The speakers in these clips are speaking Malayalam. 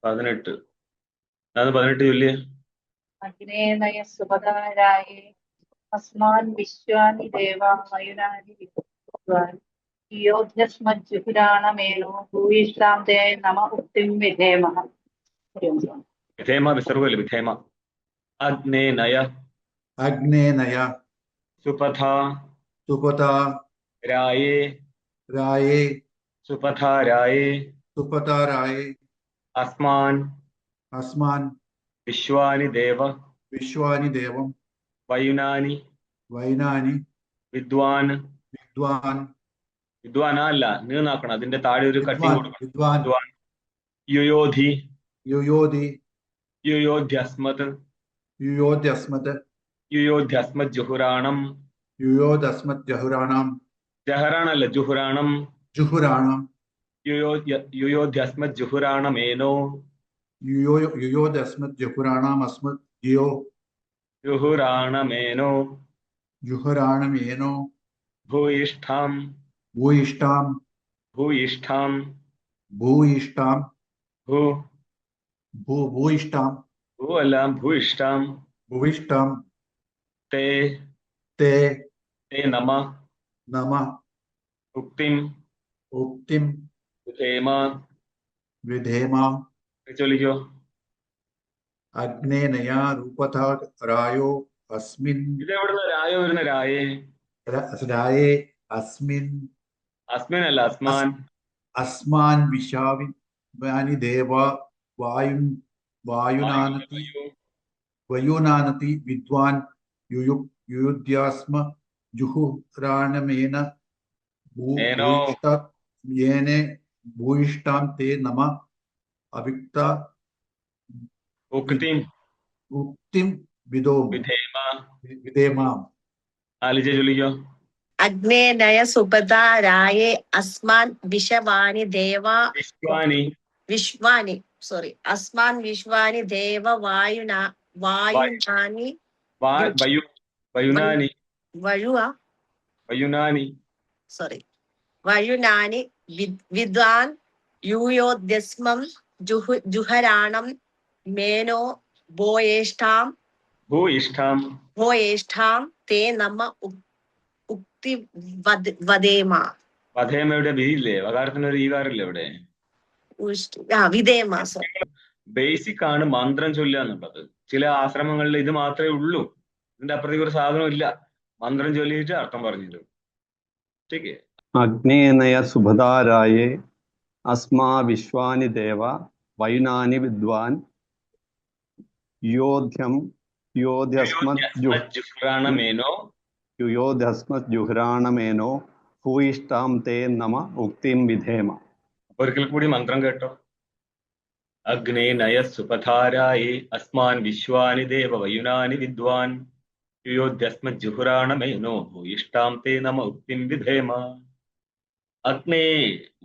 18. അത് 18 ചൊല്ലിയേ. അഗ്നേനയ സുഭഗാരായേ അസ്മാൻ വിശ്വാനി ദേവാ മയുനാനി വിദ്വാൻ യോധ്യസ്മജ്ജുഹുരാണമേനോ ഭൂയിഷ്ഠാം തേ നമ ഉക്തിം വിധേമഃ. വിധേമ വിസർഗല്ലേ, വിധേമ. അഗ്നേനയ അഗ്നേനയ സുപഥ സുപഥ രായേ രായേ സുപഥ രായേ സുപഥ രായേ അസ്മാൻ അസ്മാൻ വിശ്വാനി ദേവ വിശ്വാനി ദേവം വയുനാനി വൈനാനി വിദ്വാൻ. വിദ്വാൻ വിദ്വാൻ അല്ല, നീന്നാക്കണം. അതിന്റെ താഴെ ഒരു കട്ടിങ് വിദ്വാൻ കൊടുക്കണം. വിദ്വാൻ വിദ്വാൻ യുയോധി യുയോധി യുയോധ്യസ്മത് യുയോധ്യസ്മത് യുയോധ്യസ്മത് ജുഹുരാണം. യുയോധസ്മത് ജഹുരാണാം ജഹറാണല്ല, ജുഹുരാണം. ജുഹുരാണാം യുയോധ്യസ്മത് ജുഹുരാണമേനോ യുയോധസ്മത് ജഹുരാണാം അസ്മത് ജിയോ ജുഹുരാണമേനോ ജുഹുരാണമേനോ ഭൂയിഷ്ഠാം ഭൂയിഷ്ഠാം ഭൂയിഷ്ഠാം ഭൂയിഷ്ഠാം ഭൂ ഭൂയിഷ്ഠാം ഭൂ അല്ല, ഭൂയിഷ്ഠാം ഭൂയിഷ്ഠാം തേ തേ തേ നമ നമ ഉക്തിം ഉക്തിം വിധേമ. വിധേമാം. ചൊല്ലിക്കോ. അഗ്നേനയ രൂപഥ രായോ അസ്മിൻ ഇത് എവിടുന്ന രായോ വരുന്ന? രായേ രായേ അസ്മിൻ അസ്മിൻ അല്ല, അസ്മാൻ. അസ്മാൻ വിശാവിനി ദേവ വായുനാനതി വയുനാനതി വിദ്വാൻ യുയുധ്യാസ്മ ജുഹുരാണമേന ഭൂയിഷ്ഠാം തേ നമ അവിക്ത ഉക്തിം ഉക്തിം വിധേമ. വിധേമാം. ആലിജ ചൊല്ലിക്കോ. അഗ്നേനയ സുപഥ രായേ അസ്മാൻ വിശ്വാനി ദേവ വിശ്വാനി അസ്മാൻ വിശ്വാനി ദേവ വായുനാനി വയുനാനി വയുനാനി വിദ്വാൻ യൂയോദ്യസ്മം ജുഹരാണം മേനോ ഭോയേഷ്ഠാം തേ നമ ഉക്തി വദേമ. വധേമയുടെ ബിയില്ലേ, വകാരത്തിനൊരു ഈകാറില്ലേ ഇവിടെ? വിധേമ. ബേസിക് ആണ് മന്ത്രം ചൊല്ലുക എന്നുള്ളത്. ചില ആശ്രമങ്ങളിൽ ഇത് മാത്രമേ ഉള്ളൂ, ഇതിന്റെ അപ്പുറത്തേക്ക് ഒരു സാധനം ഇല്ല. മന്ത്രം ചൊല്ലിയിട്ട് അർത്ഥം പറഞ്ഞത്. ശരി. അഗ്നേനയ സുഭദാരായേ അസ്മാ വിശ്വാനി ദേവ വൈനാനി വിദ്വാൻ യുയോധ്യസ്മത് ജുഹ്രാണമേനോ ഭൂയിഷ്ഠാം തേ നമ ഉക്തിം വിധേമ. ഒരിക്കൽ കൂടി മന്ത്രം കേട്ടോ. അഗ്നേനയ സുപഥാരായേ അസ്മാൻ വിശ്വാനി ദേവ വയുനാനി വിദ്വാൻ യുയോധ്യസ്മത് ജുഹുരാണമേനോ ഭൂയിഷ്ഠാം തേ നമ ഉക്തിം വിധേമ. അഗ്നേ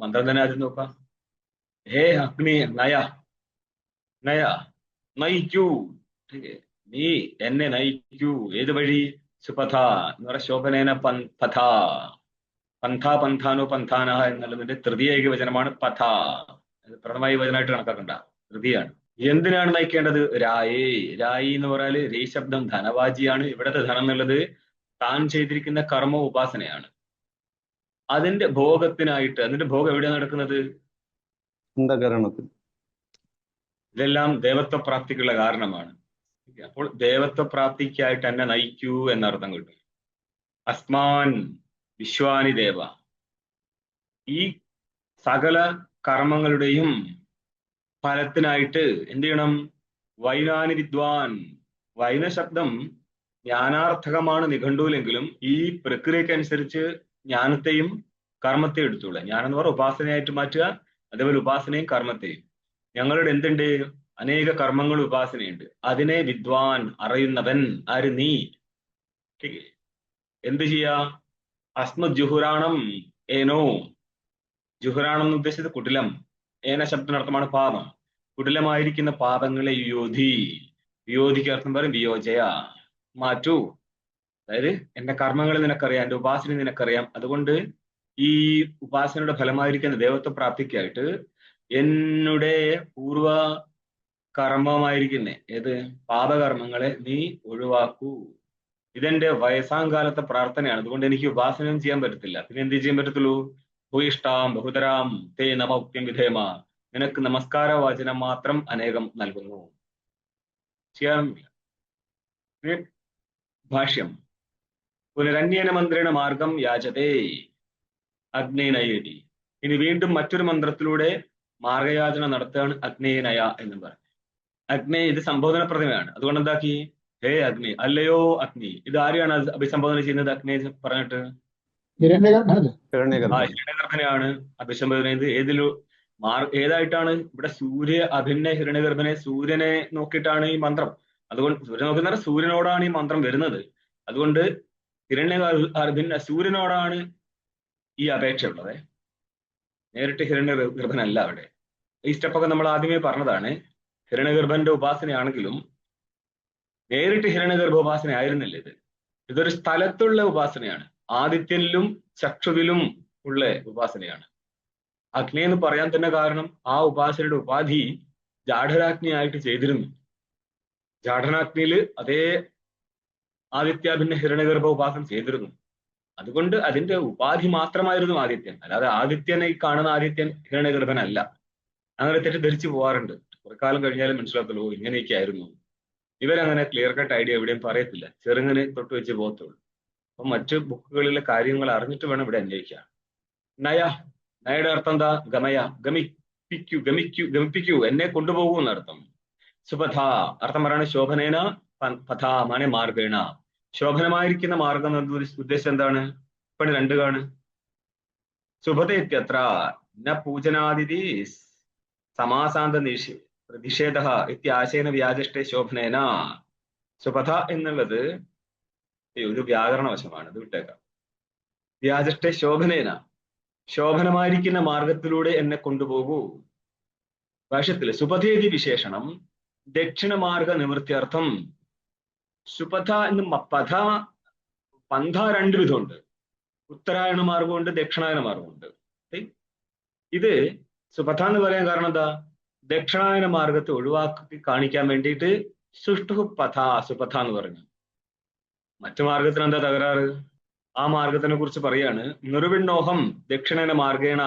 മന്ത്രം തന്നെ ആദ്യം നോക്കാം. ഹേ അഗ്നി, നയിക്കൂ. നീ എന്നെ നയിക്കൂ. ഏത് വഴി? സുപഥ എന്ന് പറഞ്ഞ ശോഭനേന പഥ. പന്ഥാനോ പന്ഥാനഹ എന്നുള്ളതിന്റെ തൃതീയ ഏകവചനമാണ് പഥ. പ്രണമായി വചനമായിട്ട് കണക്കാക്കണ്ട, തൃതീയാണ്. എന്തിനാണ് നയിക്കേണ്ടത്? രായി എന്ന് പറഞ്ഞാല് രീ ശബ്ദം ധനവാജിയാണ്. ഇവിടത്തെ ധനം എന്നുള്ളത് താൻ ചെയ്തിരിക്കുന്ന കർമ്മ ഉപാസനയാണ്. അതിന്റെ ഭോഗത്തിനായിട്ട്, അതിന്റെ ഭോഗം എവിടെയാണ് നടക്കുന്നത്? ഇതെല്ലാം ദേവത്വപ്രാപ്തിക്കുള്ള കാരണമാണ്. അപ്പോൾ ദേവത്വപ്രാപ്തിക്കായിട്ട് എന്നെ നയിക്കൂ എന്നർത്ഥം കിട്ടും. അസ്മാൻ വിശ്വാനി ദേവ. ഈ സകല കർമ്മങ്ങളുടെയും ഫലത്തിനായിട്ട് എന്ത് ചെയ്യണം? വൈനാനി വിദ്വാൻ. വൈന ശബ്ദം ജ്ഞാനാർത്ഥകമാണ് നിഘണ്ടുവിലെങ്കിലും ഈ പ്രക്രിയക്കനുസരിച്ച് ജ്ഞാനത്തെയും കർമ്മത്തെയും എടുത്തുള്ള. ജ്ഞാനം എന്ന് പറഞ്ഞാൽ ഉപാസനയായിട്ട് മാറ്റുക, അതേപോലെ ഉപാസനയും കർമ്മത്തെയും. ഞങ്ങളുടെ എന്തുണ്ട്? അനേക കർമ്മങ്ങൾ ഉപാസനയുണ്ട്. അതിനെ വിദ്വാൻ, അറിയുന്നവൻ. ആര്? നീ. എന്ത് ചെയ്യാ? അസ്മത് ജുഹുരാണം ഏനോ. ജുഹുരാണം എന്ന് ഉദ്ദേശിച്ചത് കുടിലം. ഏന ശബ്ദത്തിനർത്ഥമാണ് പാപം. കുടിലമായിരിക്കുന്ന പാപങ്ങളെ വിയോധിക്ക് അർത്ഥം പറയും വിയോജയ, മാറ്റൂ. അതായത് എന്റെ കർമ്മങ്ങൾ നിനക്കറിയാം, എന്റെ ഉപാസന നിനക്കറിയാം. അതുകൊണ്ട് ഈ ഉപാസനയുടെ ഫലമായിരിക്കുന്ന ദേവത്വ പ്രാപ്തിക്കായിട്ട് എന്നുടെ പൂർവ കർമ്മമായിരിക്കുന്നേ ഏത് പാപകർമ്മങ്ങളെ നീ ഒഴിവാക്കൂ. ഇതെന്റെ വയസ്സാം കാലത്തെ പ്രാർത്ഥനയാണ്. അതുകൊണ്ട് എനിക്ക് ഉപാസനയും ചെയ്യാൻ പറ്റത്തില്ല. പിന്നെ എന്ത് ചെയ്യാൻ പറ്റത്തുള്ളൂ? ഭൂയിഷ്ടാം ബഹുതരാം തേ നമ ഉക്തിം വിധേമ. നിനക്ക് നമസ്കാര വാചനം മാത്രം അനേകം നൽകുന്നു. ചെയ്യാറില്ല. ഭാഷ്യം. പുനരന്യേന മന്ത്രേണ മാർഗം യാചതേ അഗ്നേനയേതി. ഇനി വീണ്ടും മറ്റൊരു മന്ത്രത്തിലൂടെ മാർഗയാചന നടത്തുകയാണ് അഗ്നേനയ എന്ന് പറഞ്ഞു. അഗ്നി ഇത് സംബോധന പ്രതിമയാണ്. അതുകൊണ്ട് എന്താക്കി? ഹേ അഗ്നി, അല്ലയോ അഗ്നി. ഇത് ആരെയാണ് അഭിസംബോധന ചെയ്യുന്നത്? അഗ്നി പറഞ്ഞിട്ട് ഹിരണ്യഗർഭനെയാണ് അഭിസംബോധന ചെയ്ത്. ഏതായിട്ടാണ്? ഇവിടെ അഭിന്ന ഹിരണ്യഗർഭനെ, സൂര്യനെ നോക്കിയിട്ടാണ് ഈ മന്ത്രം. അതുകൊണ്ട് സൂര്യൻ നോക്കുന്ന സൂര്യനോടാണ് ഈ മന്ത്രം വരുന്നത്. അതുകൊണ്ട് ഹിരണ്യഗർഭിന്ന സൂര്യനോടാണ് ഈ അപേക്ഷ ഉള്ളത്. നേരിട്ട് ഹിരണ്യഗർഭനല്ല അവിടെ. ഈ സ്റ്റെപ്പൊക്കെ നമ്മൾ ആദ്യമേ പറഞ്ഞതാണ്. ഹിരണ്യഗർഭന്റെ ഉപാസനയാണെങ്കിലും നേരിട്ട് ഹിരണ്യഗർഭ ഉപാസന ആയിരുന്നില്ല ഇത്. ഇതൊരു സ്ഥലത്തുള്ള ഉപാസനയാണ്. ആദിത്യനിലും ചക്ഷുവിലും ഉള്ള ഉപാസനയാണ്. അഗ്നി എന്ന് പറയാൻ തന്നെ കാരണം ആ ഉപാസനയുടെ ഉപാധി ജാഠരാഗ്നിയായിട്ട് ചെയ്തിരുന്നു. ജാഠരാഗ്നിയിൽ അതേ ആദിത്യാഭിന്ന ഹിരണ്യഗർഭ ഉപാസന ചെയ്തിരുന്നു. അതുകൊണ്ട് അതിന്റെ ഉപാധി മാത്രമായിരുന്നു ആദിത്യൻ. അല്ലാതെ ആദിത്യനെ കാണുന്ന ആദിത്യൻ ഹിരണ്യഗർഭനല്ല. അങ്ങനെ തെറ്റിദ്ധരിച്ചു പോവാറുണ്ട്. കുറെ കാലം കഴിഞ്ഞാലും മനസ്സിലാക്കല്ലോ ഇങ്ങനെയൊക്കെ ആയിരുന്നു. ഇവരങ്ങനെ ക്ലിയർ കട്ട് ഐഡിയ എവിടെയും പറയത്തില്ല. ചെറുങ്ങനെ തൊട്ട് വെച്ച് പോകത്തുള്ളൂ. അപ്പൊ മറ്റു ബുക്കുകളിലെ കാര്യങ്ങൾ അറിഞ്ഞിട്ട് വേണം ഇവിടെ അന്വേഷിക്കാൻ. നയയുടെ അർത്ഥം എന്താ? ഗമയ, ഗമിപ്പിക്കൂ, എന്നെ കൊണ്ടുപോകൂ എന്നർത്ഥം. സുപഥ അർത്ഥം പറയാണ് ശോഭനേന പഥ മാനെ മാർഗേണ. ശോഭനമായിരിക്കുന്ന മാർഗം എന്ന ഉദ്ദേശം എന്താണ്? ഇപ്പം രണ്ട് കാണു. സുഭത ഇത്യത്ര ന പൂജനാദിതി സമാസാന്ത നിഷേധ ഇത്യാശേന വ്യാജഷ്ടേ ശോഭനേന. സുപഥ എന്നുള്ളത് ഒരു വ്യാകരണ വശമാണ്. ഇത് വിട്ടേക്കാം. വ്യാജഷ്ടേ ശോഭനേന, ശോഭനമായിരിക്കുന്ന മാർഗത്തിലൂടെ എന്നെ കൊണ്ടുപോകൂ. ഭാഷ്യത്തില് സുപഥേതി വിശേഷണം ദക്ഷിണമാർഗ നിവൃത്തിയർത്ഥം. സുപഥ എന്ന് പന്ഥ രണ്ട് വിധമുണ്ട്. ഉത്തരായണ മാർഗമുണ്ട്, ദക്ഷിണായന മാർഗമുണ്ട്. ഇത് സുപഥ എന്ന് പറയാൻ കാരണം എന്താ? ദക്ഷിണായന മാർഗത്തെ ഒഴിവാക്കി കാണിക്കാൻ വേണ്ടിയിട്ട് സുഷ്ഠു പഥ സുപഥ എന്ന് പറഞ്ഞു. മറ്റു മാർഗത്തിന് എന്താ തകരാറ്? ആ മാർഗത്തിനെ കുറിച്ച് പറയാണ്. നിർവിണ്ണോഹം ദക്ഷിണേന മാർഗേണ.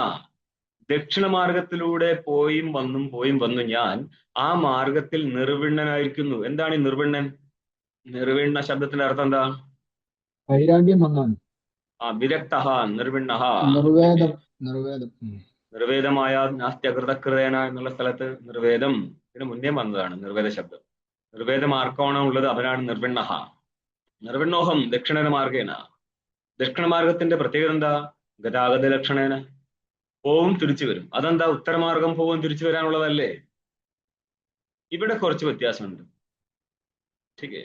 ദക്ഷിണ മാർഗത്തിലൂടെ പോയും വന്നും ഞാൻ ആ മാർഗത്തിൽ നിർവിണ്ണനായിരിക്കുന്നു. എന്താണ് ഈ നിർവിണ്ണൻ? നിർവിണ്ണ ശബ്ദത്തിന്റെ അർത്ഥം എന്താ? വിരക്ത, നിർവിണ്ണ. നിർവേദമായ നാസ്ത്യകൃതകൃതേന എന്നുള്ള സ്ഥലത്ത് നിർവേദം ഇതിന് മുന്നേ വന്നതാണ്. നിർവേദ ശബ്ദം. നിർവേദം ആർക്കാണോ ഉള്ളത് അവനാണ് നിർവിണ്ണ. നിർവിണ്ണോഹം ദക്ഷിണേന മാർഗേന. ദക്ഷിണമാർഗത്തിന്റെ പ്രത്യേകത എന്താ? ഗതാഗത ലക്ഷണേന, പോവും തിരിച്ചു വരും. അതെന്താ? ഉത്തരമാർഗം പോവും തിരിച്ചു വരാനുള്ളതല്ലേ? ഇവിടെ കുറച്ച് വ്യത്യാസമുണ്ട്. ठीक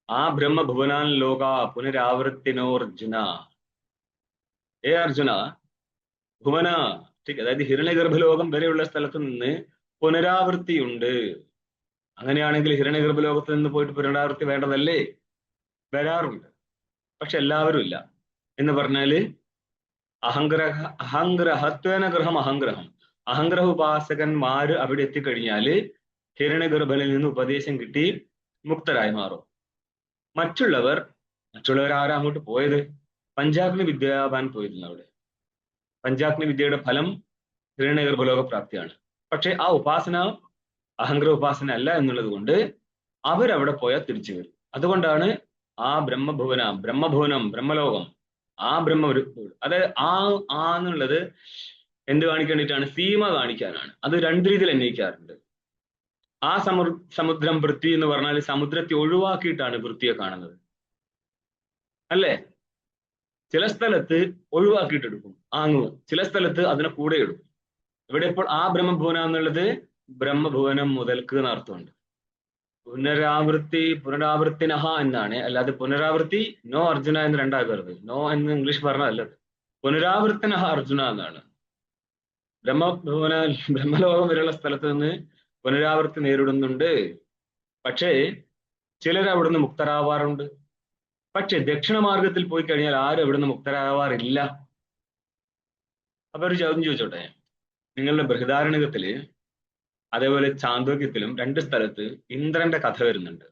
ആ ബ്രഹ്മഭുവനാൻ ലോക പുനരാവൃത്തിനോർജുന. അർജുന, ഭുവന അതായത് ഹിരണ്യഗർഭലോകം വരെയുള്ള സ്ഥലത്ത് നിന്ന് പുനരാവൃത്തിയുണ്ട്. അങ്ങനെയാണെങ്കിൽ ഹിരണ്യഗർഭലോകത്ത് നിന്ന് പോയിട്ട് പുനരാവൃത്തി വേണ്ടതല്ലേ? വരാറുണ്ട്, പക്ഷെ എല്ലാവരും ഇല്ല. എന്ന് പറഞ്ഞാല് അഹംഗ്രഹത്വേന ഗ്രഹം അഹംഗ്രഹം. അഹംഗ്രഹ ഉപാസകന്മാര് അവിടെ എത്തിക്കഴിഞ്ഞാല് ഹിരണ്യഗർഭനിൽ നിന്ന് ഉപദേശം കിട്ടി മുക്തരായി മാറും. മറ്റുള്ളവർ ആരാ അങ്ങോട്ട് പോയത്? പഞ്ചാഗ്നി വിദ്യാവാൻ പോയിരുന്നു. അവിടെ പഞ്ചാഗ്നി വിദ്യയുടെ ഫലം ഹിരണ്യഗർഭലോക പ്രാപ്തിയാണ്. പക്ഷെ ആ ഉപാസന അഹംഗ്രഹ ഉപാസന അല്ല എന്നുള്ളത് കൊണ്ട് അവരവിടെ പോയാൽ തിരിച്ചു വരും. അതുകൊണ്ടാണ് ആ ബ്രഹ്മഭുവനം ബ്രഹ്മലോകം, ആ അതായത് ആ എന്നുള്ളത് എന്ത് കാണിക്കാൻ വേണ്ടിയിട്ടാണ്? സീമ കാണിക്കാനാണ്. അത് രണ്ട് രീതിയിൽ അന്വയിക്കാറുണ്ട്. ആ സമുദ്രം വൃത്തി എന്ന് പറഞ്ഞാൽ സമുദ്രത്തെ ഒഴിവാക്കിയിട്ടാണ് വൃത്തിയെ കാണുന്നത്, അല്ലേ? ചില സ്ഥലത്ത് ഒഴിവാക്കിയിട്ടെടുക്കും ആങ്ങും, ചില സ്ഥലത്ത് അതിനെ കൂടെ എടുക്കും. ഇവിടെ ഇപ്പോൾ ആ ബ്രഹ്മഭുവന എന്നുള്ളത് ബ്രഹ്മഭുവനം മുതൽക്ക് എന്നർത്ഥമുണ്ട്. പുനരാവൃത്തിനഹ എന്നാണ്, അല്ലാതെ പുനരാവൃത്തി നോ അർജുന എന്ന് രണ്ടാക്കരുത്. നോ എന്ന് ഇംഗ്ലീഷ് പറഞ്ഞതല്ലത്. പുനരാവൃത്തിനഹ അർജുന എന്നാണ്. ബ്രഹ്മലോകം വരെയുള്ള സ്ഥലത്ത് നിന്ന് പുനരാവൃത്തി നേരിടുന്നുണ്ട്. പക്ഷേ ചിലർ അവിടുന്ന് മുക്തരാവാറുണ്ട്. പക്ഷെ ദക്ഷിണമാർഗത്തിൽ പോയി കഴിഞ്ഞാൽ ആരും അവിടുന്ന് മുക്തരാവാറില്ല. അപ്പൊ ഒരു ചോദ്യം ചോദിച്ചോട്ടെ, നിങ്ങളുടെ ബൃഹദാരണ്യകത്തില് അതേപോലെ ചാന്തോക്യത്തിലും 2 സ്ഥലത്ത് ഇന്ദ്രന്റെ കഥ വരുന്നുണ്ട്.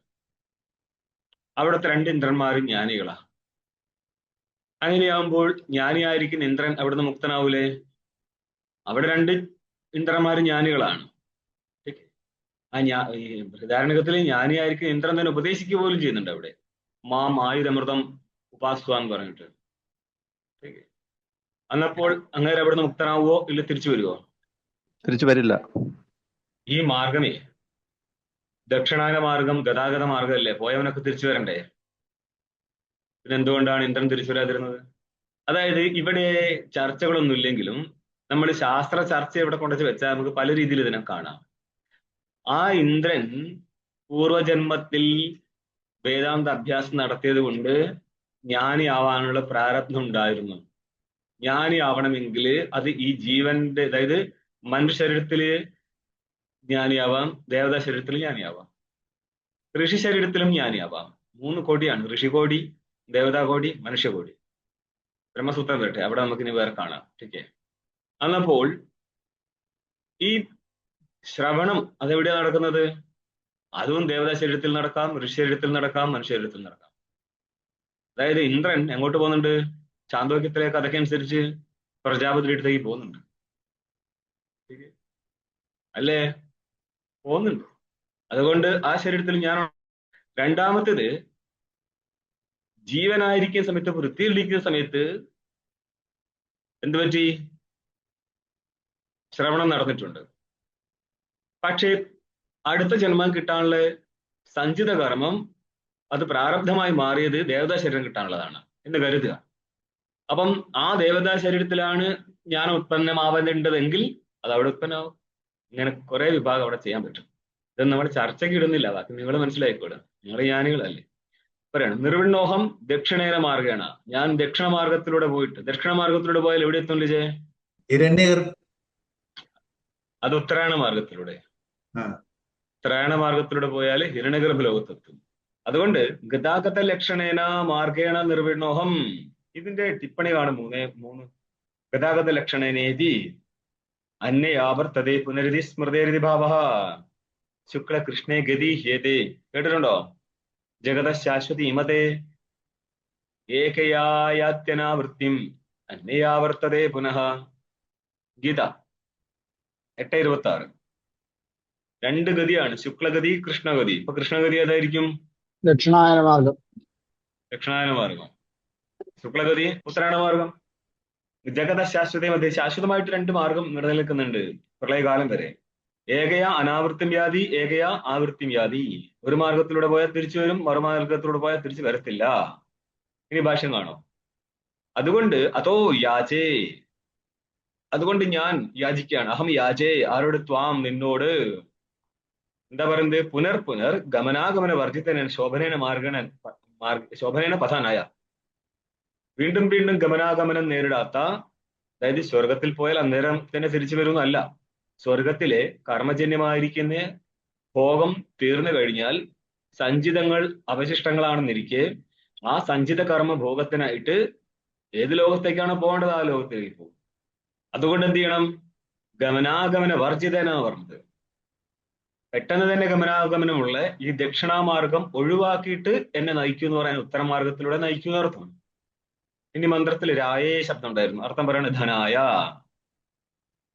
അവിടുത്തെ 2 ഇന്ദ്രന്മാരും ജ്ഞാനികളാ. അങ്ങനെയാകുമ്പോൾ ജ്ഞാനിയായിരിക്കുന്ന ഇന്ദ്രൻ അവിടുന്ന് മുക്തനാവൂലേ? അവിടെ 2 ഇന്ദ്രന്മാരും ജ്ഞാനികളാണ്. ഈ ബൃഹദാരണ്യകത്തില് ജ്ഞാനിയായിരിക്കുന്ന ഇന്ദ്രൻ തന്നെ ഉപദേശിക്കുക പോലും ചെയ്യുന്നുണ്ട് അവിടെ. മാം ആയുരമൃതം ഉപാസ്വ എന്ന് പറഞ്ഞിട്ട്. അന്നപ്പോൾ അങ്ങേര് അവിടുന്ന് മുക്തനാവുമോ ഇല്ല തിരിച്ചു വരുമോ? തിരിച്ചു വരില്ല. ഈ മാർഗമേ ദക്ഷിണായന മാർഗം ഗതാഗത മാർഗമല്ലേ, പോയവനൊക്കെ തിരിച്ചു വരണ്ടേ? പിന്നെ എന്തുകൊണ്ടാണ് ഇന്ദ്രൻ തിരിച്ചു വരാതിരുന്നത്? അതായത് ഇവിടെ ചർച്ചകളൊന്നും ഇല്ലെങ്കിലും നമ്മൾ ശാസ്ത്ര ചർച്ച ഇവിടെ കൊണ്ടുവച്ച് വെച്ചാൽ നമുക്ക് പല രീതിയിൽ ഇതിനെ കാണാം. ആ ഇന്ദ്രൻ പൂർവജന്മത്തിൽ വേദാന്ത അഭ്യാസം നടത്തിയത് കൊണ്ട് ജ്ഞാനിയാവാനുള്ള പ്രാരബ്ധം ഉണ്ടായിരുന്നു. ജ്ഞാനിയാവണമെങ്കിൽ അത് ഈ ജീവന്റെ, അതായത് മനുഷ്യ ശരീരത്തില് ജ്ഞാനിയാവാം, ദേവതാ ശരീരത്തിൽ ജ്ഞാനിയാവാം, ഋഷി ശരീരത്തിലും ജ്ഞാനിയാവാം. 3 കോടിയാണ്: ഋഷികോടി, ദേവതാകോടി, മനുഷ്യകോടി. ബ്രഹ്മസൂത്രം വരട്ടെ, അവിടെ നമുക്ക് ഇനി വേറെ കാണാം. ഓക്കെ. അന്നപ്പോൾ ഈ ശ്രവണം അതെവിടെയാണ് നടക്കുന്നത്? അതും ദേവതാ ശരീരത്തിൽ നടക്കാം, ഋഷി ശരീരത്തിൽ നടക്കാം, മനുഷ്യ ശരീരത്തിൽ നടക്കാം. അതായത് ഇന്ദ്രൻ എങ്ങോട്ട് പോകുന്നുണ്ട്? ചാന്തോക്യത്തിലെ കഥയ്ക്കനുസരിച്ച് പ്രജാപതിയുടെ അടുത്തേക്ക് പോകുന്നുണ്ട്, അല്ലേ? പോകുന്നുണ്ട്. അതുകൊണ്ട് ആ ശരീരത്തിൽ ഞാൻ. രണ്ടാമത്തേത്, ജീവനായിരിക്കുന്ന സമയത്ത്, വൃത്തിയിലിരിക്കുന്ന സമയത്ത് എന്ത് പറ്റി? ശ്രവണം നടന്നിട്ടുണ്ട്. പക്ഷേ അടുത്ത ജന്മം കിട്ടാനുള്ള സഞ്ചിത കർമ്മം അത് പ്രാരബ്ധമായി മാറിയത് ദേവതാ ശരീരം കിട്ടാനുള്ളതാണ് എന്ന് കരുതുക. അപ്പം ആ ദേവതാ ശരീരത്തിലാണ് ഞാൻ ഉത്പന്നമാവേണ്ടതെങ്കിൽ അത് അവിടെ ഉത്പന്നമാവും. ഇങ്ങനെ കുറെ വിഭാഗം അവിടെ ചെയ്യാൻ പറ്റും. ഇതൊന്നും നമ്മൾ ചർച്ചയ്ക്ക് ഇടുന്നില്ല, ബാക്കി നിങ്ങൾ മനസ്സിലായിക്കോളും, നിങ്ങൾ ജ്ഞാനികളല്ലേ. പറയണം, നിർവിണ്ണോഹം ദക്ഷിണേന മാർഗേണ. ഞാൻ ദക്ഷിണ മാർഗത്തിലൂടെ പോയിട്ട്, ദക്ഷിണ മാർഗത്തിലൂടെ പോയാൽ എവിടെ എത്തും ലിജേ? അത് ഉത്തരായണ മാർഗത്തിലൂടെ. ഉത്തരായണ മാർഗത്തിലൂടെ പോയാൽ ഹിരണ്യഗർഭ ലോകത്തെത്തും. അതുകൊണ്ട് ഗതാഗത ലക്ഷണേന മാർഗേണ നിർവിണ്ണോഹം. ഇതിന്റെ ടിപ്പണി കാണും 3. ഗതാഗത ലക്ഷണേനേതി അന്യയാവർത്തതേ പുനരതി സ്മൃതേരിതി ഭാവ ശുക്ല കൃഷ്ണേ ഗതി ഹേതേ. കേട്ടിട്ടുണ്ടോ? ജഗത ശാശ്വതി ഇമതേ ഏകയായാത്യനാവൃത്തിം അന്യയാവർത്തതേ പുനഃ. ഗീത 8:26. 2 ഗതിയാണ്, ശുക്ലഗതി, കൃഷ്ണഗതി. ഇപ്പൊ കൃഷ്ണഗതി ഏതായിരിക്കും? ദക്ഷിണായന മാർഗം. ദക്ഷിണായന മാർഗം. ശുക്ലഗതി ഉത്തരായണ മാർഗം. ജഗത ശാശ്വത മധ്യ, ശാശ്വതമായിട്ട് 2 മാർഗം നിലനിൽക്കുന്നുണ്ട് പ്രളയകാലം വരെ. ഏകയാ അനാവൃത്തിം വ്യാധി, ഏകയാ ആവൃത്തിം വ്യാധി. ഒരു മാർഗത്തിലൂടെ പോയാൽ തിരിച്ചു വരും, മറുമാർഗത്തിലൂടെ പോയാൽ തിരിച്ചു വരത്തില്ല. ഇനി ഭാഷ്യം കാണോ? അതുകൊണ്ട് അതോ യാചേ, അതുകൊണ്ട് ഞാൻ യാചിക്കുകയാണ്. അഹം യാചേ, ആരോട്? ത്വാം, നിന്നോട്. എന്താ പറയുന്നത്? പുനർ ഗമനാഗമന വർജിതന ശോഭനേന ശോഭനേന പഥാനായ. വീണ്ടും വീണ്ടും ഗമനാഗമനം നേരിടാത്ത, അതായത് സ്വർഗത്തിൽ പോയാൽ അന്നേരം തന്നെ തിരിച്ചു വരുന്നല്ല. സ്വർഗത്തിലെ കർമ്മജന്യമായിരിക്കുന്ന ഭോഗം തീർന്നു കഴിഞ്ഞാൽ സഞ്ചിതങ്ങൾ അവശിഷ്ടങ്ങളാണെന്നിരിക്കെ ആ സഞ്ചിത കർമ്മ ഭോഗത്തിനായിട്ട് ഏത് ലോകത്തേക്കാണ് പോകേണ്ടത് ആ ലോകത്തേക്ക് പോകും. അതുകൊണ്ട് എന്ത് ചെയ്യണം? ഗമനാഗമന വർജിതനാണ് പറഞ്ഞത്. പെട്ടെന്ന് തന്നെ ഗമനാഗമനമുള്ള ഈ ദക്ഷിണാമാർഗം ഒഴിവാക്കിയിട്ട് എന്നെ നയിക്കൂ എന്ന് പറയാൻ ഉത്തരമാർഗത്തിലൂടെ നയിക്കുന്ന അർത്ഥം. ഇനി മന്ത്രത്തിൽ രായേ ശബ്ദം ഉണ്ടായിരുന്നു, അർത്ഥം പറയാണ് ധനായ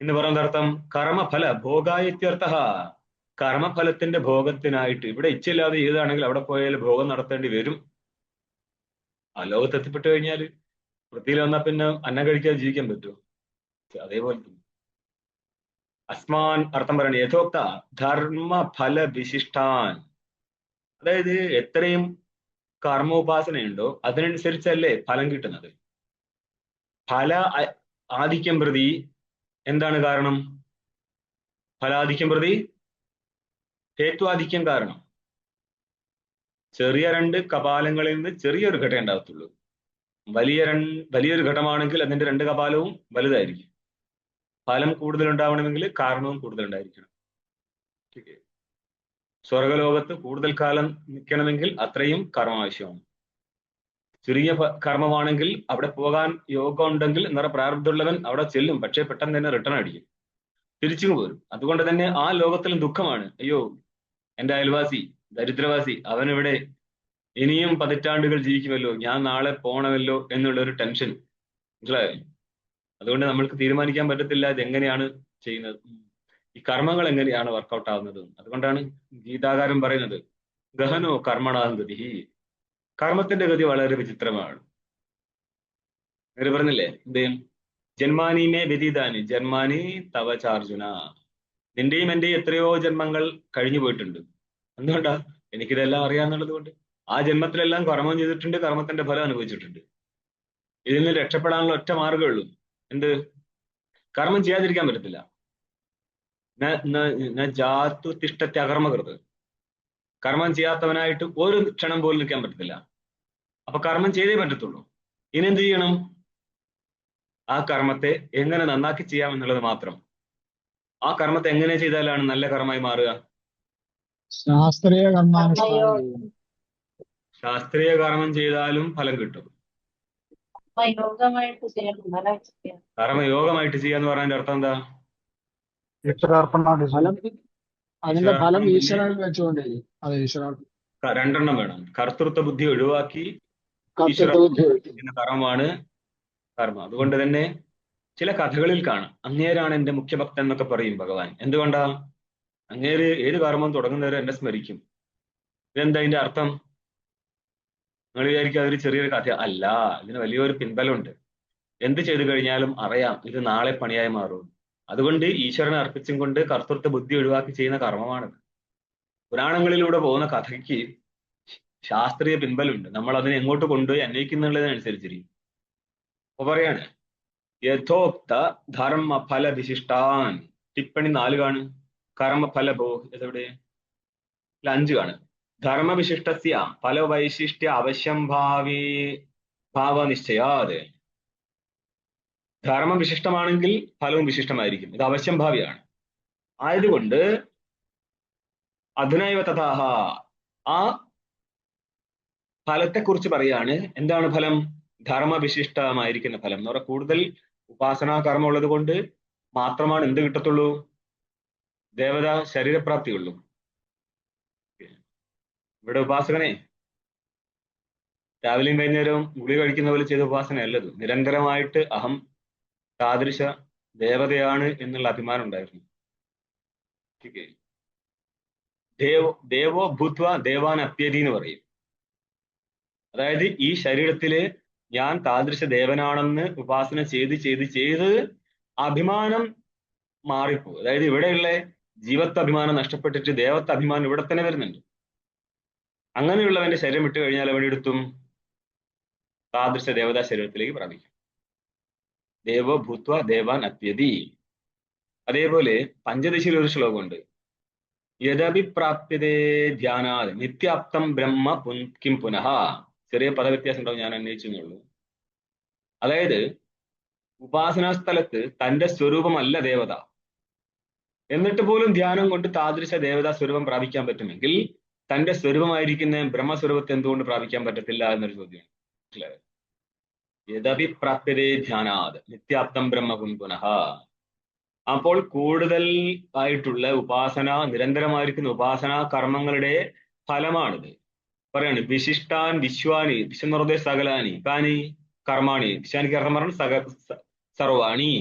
എന്ന് പറയുന്ന അർത്ഥം കർമ്മഫല ഭോഗായത്യർത്ഥ. കർമ്മഫലത്തിന്റെ ഭോഗത്തിനായിട്ട്. ഇവിടെ ഇച്ഛയില്ലാതെ ഏതാണെങ്കിൽ അവിടെ പോയാൽ ഭോഗം നടത്തേണ്ടി വരും. ആ ലോകത്തെത്തിപ്പെട്ടു കഴിഞ്ഞാൽ വൃത്തിയിൽ വന്നാൽ പിന്നെ അന്നം കഴിക്കാതെ ജീവിക്കാൻ പറ്റുമോ? അതേപോലെ അസ്മാൻ അർത്ഥം പറയണേ യഥോക്ത ധർമ്മഫല വിശിഷ്ടാൻ. അതായത് എത്രയും കർമ്മോപാസനയുണ്ടോ അതിനനുസരിച്ചല്ലേ ഫലം കിട്ടുന്നത്. ഫല ആധിക്യം പ്രതി എന്താണ് കാരണം? ഫലാധിക്യം പ്രതി ഹേത്വാധിക്യം കാരണം. ചെറിയ 2 കപാലങ്ങളിൽ നിന്ന് ചെറിയൊരു ഘടം ഉണ്ടാകത്തുള്ളൂ. വലിയൊരു ഘടമാണെങ്കിൽ അതിന്റെ 2 കപാലവും വലുതായിരിക്കും. ഫലം കൂടുതൽ ഉണ്ടാവണമെങ്കിൽ കാരണവും കൂടുതൽ ഉണ്ടായിരിക്കണം. സ്വർഗലോകത്ത് കൂടുതൽ കാലം നിൽക്കണമെങ്കിൽ അത്രയും കർമ്മം ആവശ്യമാണ്. ചുരുങ്ങിയ കർമ്മമാണെങ്കിൽ അവിടെ പോകാൻ യോഗം ഉണ്ടെങ്കിൽ പ്രാരബ്ധമുള്ളവൻ അവിടെ ചെല്ലും, പക്ഷേ പെട്ടെന്ന് തന്നെ റിട്ടേൺ അടിക്കും. തിരിച്ചു പോരും. അതുകൊണ്ട് തന്നെ ആ ലോകത്തിലും ദുഃഖമാണ്. അയ്യോ, എന്റെ അയൽവാസി ദരിദ്രവാസി അവനിവിടെ ഇനിയും പതിറ്റാണ്ടുകൾ ജീവിക്കുമല്ലോ, ഞാൻ നാളെ പോണമല്ലോ എന്നുള്ള ഒരു ടെൻഷൻ. മനസ്സിലായോ? അതുകൊണ്ട് നമ്മൾക്ക് തീരുമാനിക്കാൻ പറ്റത്തില്ല ഇതെങ്ങനെയാണ് ചെയ്യുന്നത്, ഈ കർമ്മങ്ങൾ എങ്ങനെയാണ് വർക്കൗട്ട് ആവുന്നത്. അതുകൊണ്ടാണ് ഗീതാകാരൻ പറയുന്നത് ഗഹനോ കർമ്മണാഗതി, കർമ്മത്തിന്റെ ഗതി വളരെ വിചിത്രമാണ്. നേരെ പറഞ്ഞില്ലേ, എന്ത് ജന്മാനീമേ വ്യതീതാനി ജന്മാനി തവ ചാർജുന, നിന്റെയും എന്റെയും എത്രയോ ജന്മങ്ങൾ കഴിഞ്ഞു പോയിട്ടുണ്ട്. എന്തുകൊണ്ടാ? എനിക്കിതെല്ലാം അറിയാന്നുള്ളത് കൊണ്ട്. ആ ജന്മത്തിലെല്ലാം കർമ്മം ചെയ്തിട്ടുണ്ട്, കർമ്മത്തിന്റെ ഫലം അനുഭവിച്ചിട്ടുണ്ട്. ഇതിൽ നിന്ന് രക്ഷപ്പെടാനുള്ള ഒറ്റ മാർഗ്ഗമേ ഉള്ളൂ. എന്ത്? കർമ്മം ചെയ്യാതിരിക്കാൻ പറ്റത്തില്ല. ജാതു തിഷ്ടത്തെ അകർമ്മകൃത്, കർമ്മം ചെയ്യാത്തവനായിട്ട് ഒരു ക്ഷണം പോലും നിൽക്കാൻ പറ്റത്തില്ല. അപ്പൊ കർമ്മം ചെയ്തേ പറ്റത്തുള്ളൂ. ഇനി എന്ത് ചെയ്യണം? ആ കർമ്മത്തെ എങ്ങനെ നന്നാക്കി ചെയ്യാം എന്നുള്ളത് മാത്രം. ആ കർമ്മത്തെ എങ്ങനെ ചെയ്താലാണ് നല്ല കർമ്മമായി മാറുക? ശാസ്ത്രീയ കർമാനുഷ്ഠാനം. ശാസ്ത്രീയ കർമ്മം ചെയ്താലും ഫലം കിട്ടും. യോഗമായിട്ട് ചെയ്യണം. കർമ്മയോഗമായിട്ട് ചെയ്യാന്ന് പറഞ്ഞതിന്റെ അർത്ഥം എന്താ? ഫലം അതിന്റെ ഫലം ഈശ്വരൻ വെച്ചുകൊണ്ടിരിക്കും. അത് ഈശ്വരൻ രണ്ടെണ്ണം വേണം. കർത്തൃത്വ ബുദ്ധി ഒഴിവാക്കി കർത്തൃത്വ കർമ്മമാണ് കർമ്മം. അതുകൊണ്ട് തന്നെ ചില കഥകളിൽ കാണാം, അങ്ങേരാണ് എന്റെ മുഖ്യഭക്തൻ എന്നൊക്കെ പറയും ഭഗവാൻ. എന്തുകൊണ്ടാ? അങ്ങേര് ഏത് കർമ്മം തുടങ്ങുന്നവരെ എന്നെ സ്മരിക്കും. ഇതെന്താ ഇതിന്റെ അർത്ഥം? നിങ്ങൾ വിചാരിക്കും അതൊരു ചെറിയൊരു കഥ അല്ല, ഇതിന് വലിയൊരു പിൻബലമുണ്ട്. എന്ത് ചെയ്തു കഴിഞ്ഞാലും അറിയാം ഇത് നാളെ പണിയായി മാറും. അതുകൊണ്ട് ഈശ്വരനെ അർപ്പിച്ചും കൊണ്ട് കർത്തൃത്വ ബുദ്ധി ഒഴിവാക്കി ചെയ്യുന്ന കർമ്മമാണിത്. പുരാണങ്ങളിലൂടെ പോകുന്ന കഥയ്ക്ക് ശാസ്ത്രീയ പിൻബലമുണ്ട്. നമ്മൾ അതിനെ എങ്ങോട്ട് കൊണ്ടുപോയി അന്വയിക്കുന്നുള്ളതിനനുസരിച്ചിരിക്കും. അപ്പൊ പറയാണ് യഥോക്ത ധർമ്മഫല വിശിഷ്ടാൻ, ടിപ്പണി 4 കാണും. കർമ്മഫല ഭോ എവിടെ? 5 കാണും. ധർമ്മവിശിഷ്ടസ്യ ഫലവൈശിഷ്ട്യ അവശ്യം ഭാവനിശ്ചയാത്, ധർമ്മം വിശിഷ്ടമാണെങ്കിൽ ഫലവും വിശിഷ്ടമായിരിക്കും. ഇത് അവശ്യം ഭാവിയാണ്. ആയതുകൊണ്ട് അധുനൈവ തഥാഹ, ആ ഫലത്തെക്കുറിച്ച് പറയാണ്. എന്താണ് ഫലം? ധർമ്മവിശിഷ്ടമായിരിക്കുന്ന ഫലം എന്ന് പറഞ്ഞാൽ കൂടുതൽ ഉപാസനാ കർമ്മം ഉള്ളത് കൊണ്ട് മാത്രമാണ് എന്ത് കിട്ടത്തുള്ളൂ? ദേവത ശരീരപ്രാപ്തിയുള്ളൂ. ഇവിടെ ഉപാസകനെ രാവിലെയും വൈകുന്നേരവും ഗുളി കഴിക്കുന്ന പോലെ ചെയ്ത ഉപാസനയല്ലത്. നിരന്തരമായിട്ട് അഹം താദൃശ ദേവതയാണ് എന്നുള്ള അഭിമാനം ഉണ്ടായിരുന്നു. ദേവോ ഭൂത്വ ദേവാൻ അപ്യതി എന്ന് പറയും. അതായത് ഈ ശരീരത്തില് ഞാൻ താദൃശ ദേവനാണെന്ന് ഉപാസന ചെയ്ത് ചെയ്ത് ചെയ്ത് അഭിമാനം മാറിപ്പോകും. അതായത് ഇവിടെയുള്ള ജീവത്വ അഭിമാനം നഷ്ടപ്പെട്ടിട്ട് ദേവത്വ അഭിമാനം ഇവിടെ തന്നെ വരുന്നുണ്ട്. അങ്ങനെയുള്ളവന്റെ ശരീരം വിട്ടു കഴിഞ്ഞാൽ എവിടെ എടുത്തും? താദൃശ ദേവതാ ശരീരത്തിലേക്ക് പ്രാപിക്കും. ദേവോ ഭൂത്വ ദേവാൻ അപ്യതി. അതേപോലെ പഞ്ചദശിയിൽ ഒരു ശ്ലോകമുണ്ട്, യദഭിപ്രാപ്യതേ ധ്യാനാത് നിത്യാപ്തം ബ്രഹ്മ കിം പുനഃ. ചെറിയ പദവ്യത്യാസം ഉണ്ടാവും, ഞാൻ അന്വേഷിച്ചെന്നുള്ളൂ. അതായത് ഉപാസനാ സ്ഥലത്ത് തന്റെ സ്വരൂപമല്ല ദേവത, എന്നിട്ട് പോലും ധ്യാനം കൊണ്ട് താദൃശ ദേവതാ സ്വരൂപം പ്രാപിക്കാൻ പറ്റുമെങ്കിൽ തന്റെ സ്വരൂപമായിരിക്കുന്ന ബ്രഹ്മസ്വരൂപത്തെ എന്തുകൊണ്ട് പ്രാപിക്കാൻ പറ്റത്തില്ല എന്നൊരു ചോദ്യമാണ്. മനസ്സിലായോ? യദഭിപ്രാപ്യതേ ധ്യാനാത് നിത്യാപ്തം ബ്രഹ്മ കിം പുനഃ. അപ്പോൾ കൂടുതൽ ആയിട്ടുള്ള ഉപാസന, നിരന്തരമായിരിക്കുന്ന ഉപാസനാ കർമ്മങ്ങളുടെ ഫലമാണിത്. പറയാണ് വിശിഷ്ടാൻ വിശ്വാനി, വിശ്വനിർദ്ദേ സകലാനി കാനി കർമാണി. വിശ്വാനിക്ക് അർത്ഥം പറഞ്ഞു സർവാണി.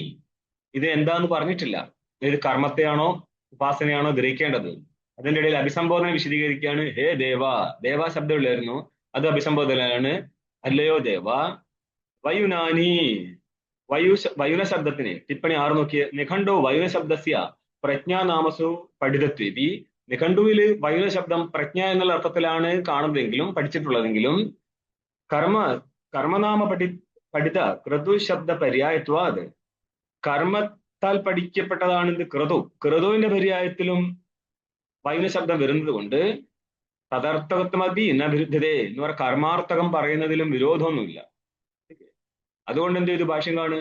ഇത് എന്താന്ന് പറഞ്ഞിട്ടില്ല. ഇത് കർമ്മത്തെയാണോ ഉപാസനയാണോ ഗ്രഹിക്കേണ്ടത്? അതിന്റെ ഇടയിൽ അഭിസംബോധന വിശദീകരിക്കുകയാണ്. ഹേ ദേവ, ദേവ ശബ്ദമുള്ളായിരുന്നു, അത് അഭിസംബോധനയാണ്. അല്ലയോ ദേവ, വയുനാനി, വയുന ശബ്ദത്തിന് ടിപ്പണി 6 നോക്കിയ നിഘണ്ടോ വയുന ശബ്ദസ്യ പ്രജ്ഞാനാമസു പഠിതത്വേപി. നിഘണ്ടുവിൽ വയുന ശബ്ദം പ്രജ്ഞ എന്നുള്ള അർത്ഥത്തിലാണ് കാണുന്നതെങ്കിലും പഠിച്ചിട്ടുള്ളതെങ്കിലും കർമ്മനാമ പഠിത ക്രതു ശബ്ദ പര്യായത്വാത്, കർമ്മത്താൽ പഠിക്കപ്പെട്ടതാണ് ഇത് ക്രതു. ക്രതുവിന്റെ പര്യായത്തിലും വയുന ശബ്ദം വരുന്നത് കൊണ്ട് തദർത്ഥകത്വമതി വിരുദ്ധതേ എന്ന് പറഞ്ഞ കർമാർത്ഥകം പറയുന്നതിലും വിരോധമൊന്നുമില്ല. അതുകൊണ്ട് എന്ത് ചെയ്തു? ഭാഷ്യം കാണു.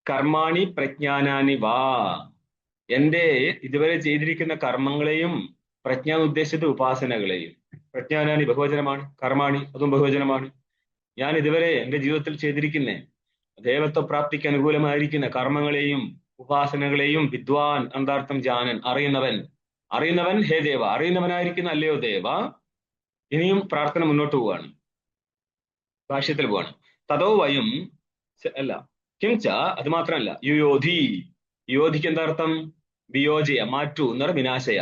കർമാണി പ്രജ്ഞാനാനി വാ, എന്റെ ഇതുവരെ ചെയ്തിരിക്കുന്ന കർമ്മങ്ങളെയും പ്രജ്ഞാൻ ഉദ്ദേശിച്ചത് ഉപാസനകളെയും. പ്രജ്ഞാനാനി ബഹുവചനമാണ്, കർമാണി അതും ബഹുവചനമാണ്. ഞാൻ ഇതുവരെ എന്റെ ജീവിതത്തിൽ ചെയ്തിരിക്കുന്ന ദേവത്വ പ്രാപ്തിക്ക് അനുകൂലമായിരിക്കുന്ന കർമ്മങ്ങളെയും ഉപാസനകളെയും വിദ്വാൻ എന്താർത്ഥം ജാനൻ അറിയുന്നവൻ, അറിയുന്നവൻ ഹേ ദേവ, അറിയുന്നവനായിരിക്കുന്ന അല്ലയോ ദേവ. ഇനിയും പ്രാർത്ഥന മുന്നോട്ട് പോവാണ്, ഭാഷ്യത്തിൽ പോവാണ്. തതോ വയം അല്ല കിംച, അത് മാത്രമല്ല യുയോധി, യോധിക്ക് എന്താർത്ഥം? വിയോജയ, മാറ്റു എന്ന് പറഞ്ഞ വിനാശയ.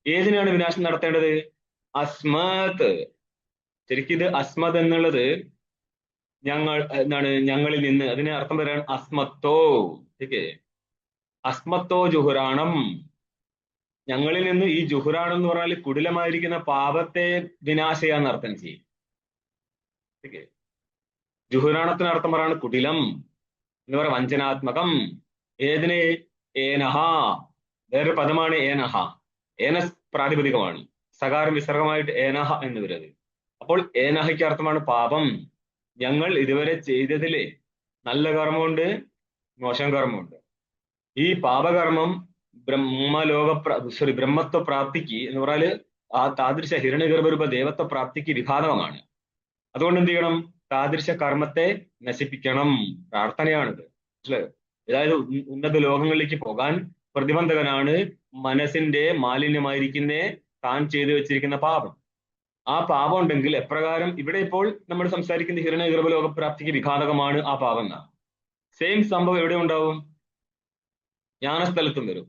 ഏതിനാണ് വിനാശം നടത്തേണ്ടത്? അസ്മത്. ശരിക്കും ഇത് അസ്മത് എന്നുള്ളത് ഞങ്ങൾ എന്താണ്, ഞങ്ങളിൽ നിന്ന്, അതിന് അർത്ഥം വരാൻ അസ്മത്തോ. ഓക്കെ, അസ്മത്തോ ജുഹുറാണം, ഞങ്ങളിൽ നിന്ന് ഈ ജുഹുറാണം എന്ന് പറഞ്ഞാൽ കുടിലമായിരിക്കുന്ന പാപത്തെ വിനാശയാന്ന് അർത്ഥം ചെയ്യും. ഓക്കെ, ജുഹുറാണത്തിന് അർത്ഥം പറയാണ് കുടിലം എന്ന് പറയാം, വഞ്ചനാത്മകം. ഏതിന്? ഏനഹ, വേറൊരു പദമാണ് ഏനഹ. ഏനസ് പ്രാതിപതികമാണ്, സകാരം വിസർഗമായിട്ട് ഏനഹ എന്ന് വരുന്നത്. അപ്പോൾ ഏനഹയ്ക്ക് അർത്ഥമാണ് പാപം. ഞങ്ങൾ ഇതുവരെ ചെയ്തതില് നല്ല കർമ്മമുണ്ട്, മോശം കർമ്മമുണ്ട്. ഈ പാപകർമ്മം ബ്രഹ്മത്വ പ്രാപ്തിക്ക് എന്ന് പറഞ്ഞാല് ആ താദൃശ ഹിരണ്യഗർഭരൂപ ദേവത്വ പ്രാപ്തിക്ക് വിഘാതകമാണ്. അതുകൊണ്ട് എന്ത് ചെയ്യണം? താദൃശ കർമ്മത്തെ നശിപ്പിക്കണം. പ്രാർത്ഥനയാണിത്, മനസ്സിലായോ? അതായത് ഉന്നത ലോകങ്ങളിലേക്ക് പോകാൻ പ്രതിബന്ധകനാണ് മനസ്സിന്റെ മാലിന്യമായിരിക്കുന്ന താൻ ചെയ്തു വെച്ചിരിക്കുന്ന പാപം. ആ പാപം ഉണ്ടെങ്കിൽ എപ്രകാരം ഇവിടെ ഇപ്പോൾ നമ്മൾ സംസാരിക്കുന്ന ഹിരണ്യഗർഭ ലോകപ്രാപ്തിക്ക് വിഘാതകമാണ് ആ പാപം എന്നാ. സെയിം സംഭവം എവിടെ ഉണ്ടാവും? ജ്ഞാനസ്ഥലത്തും വരും.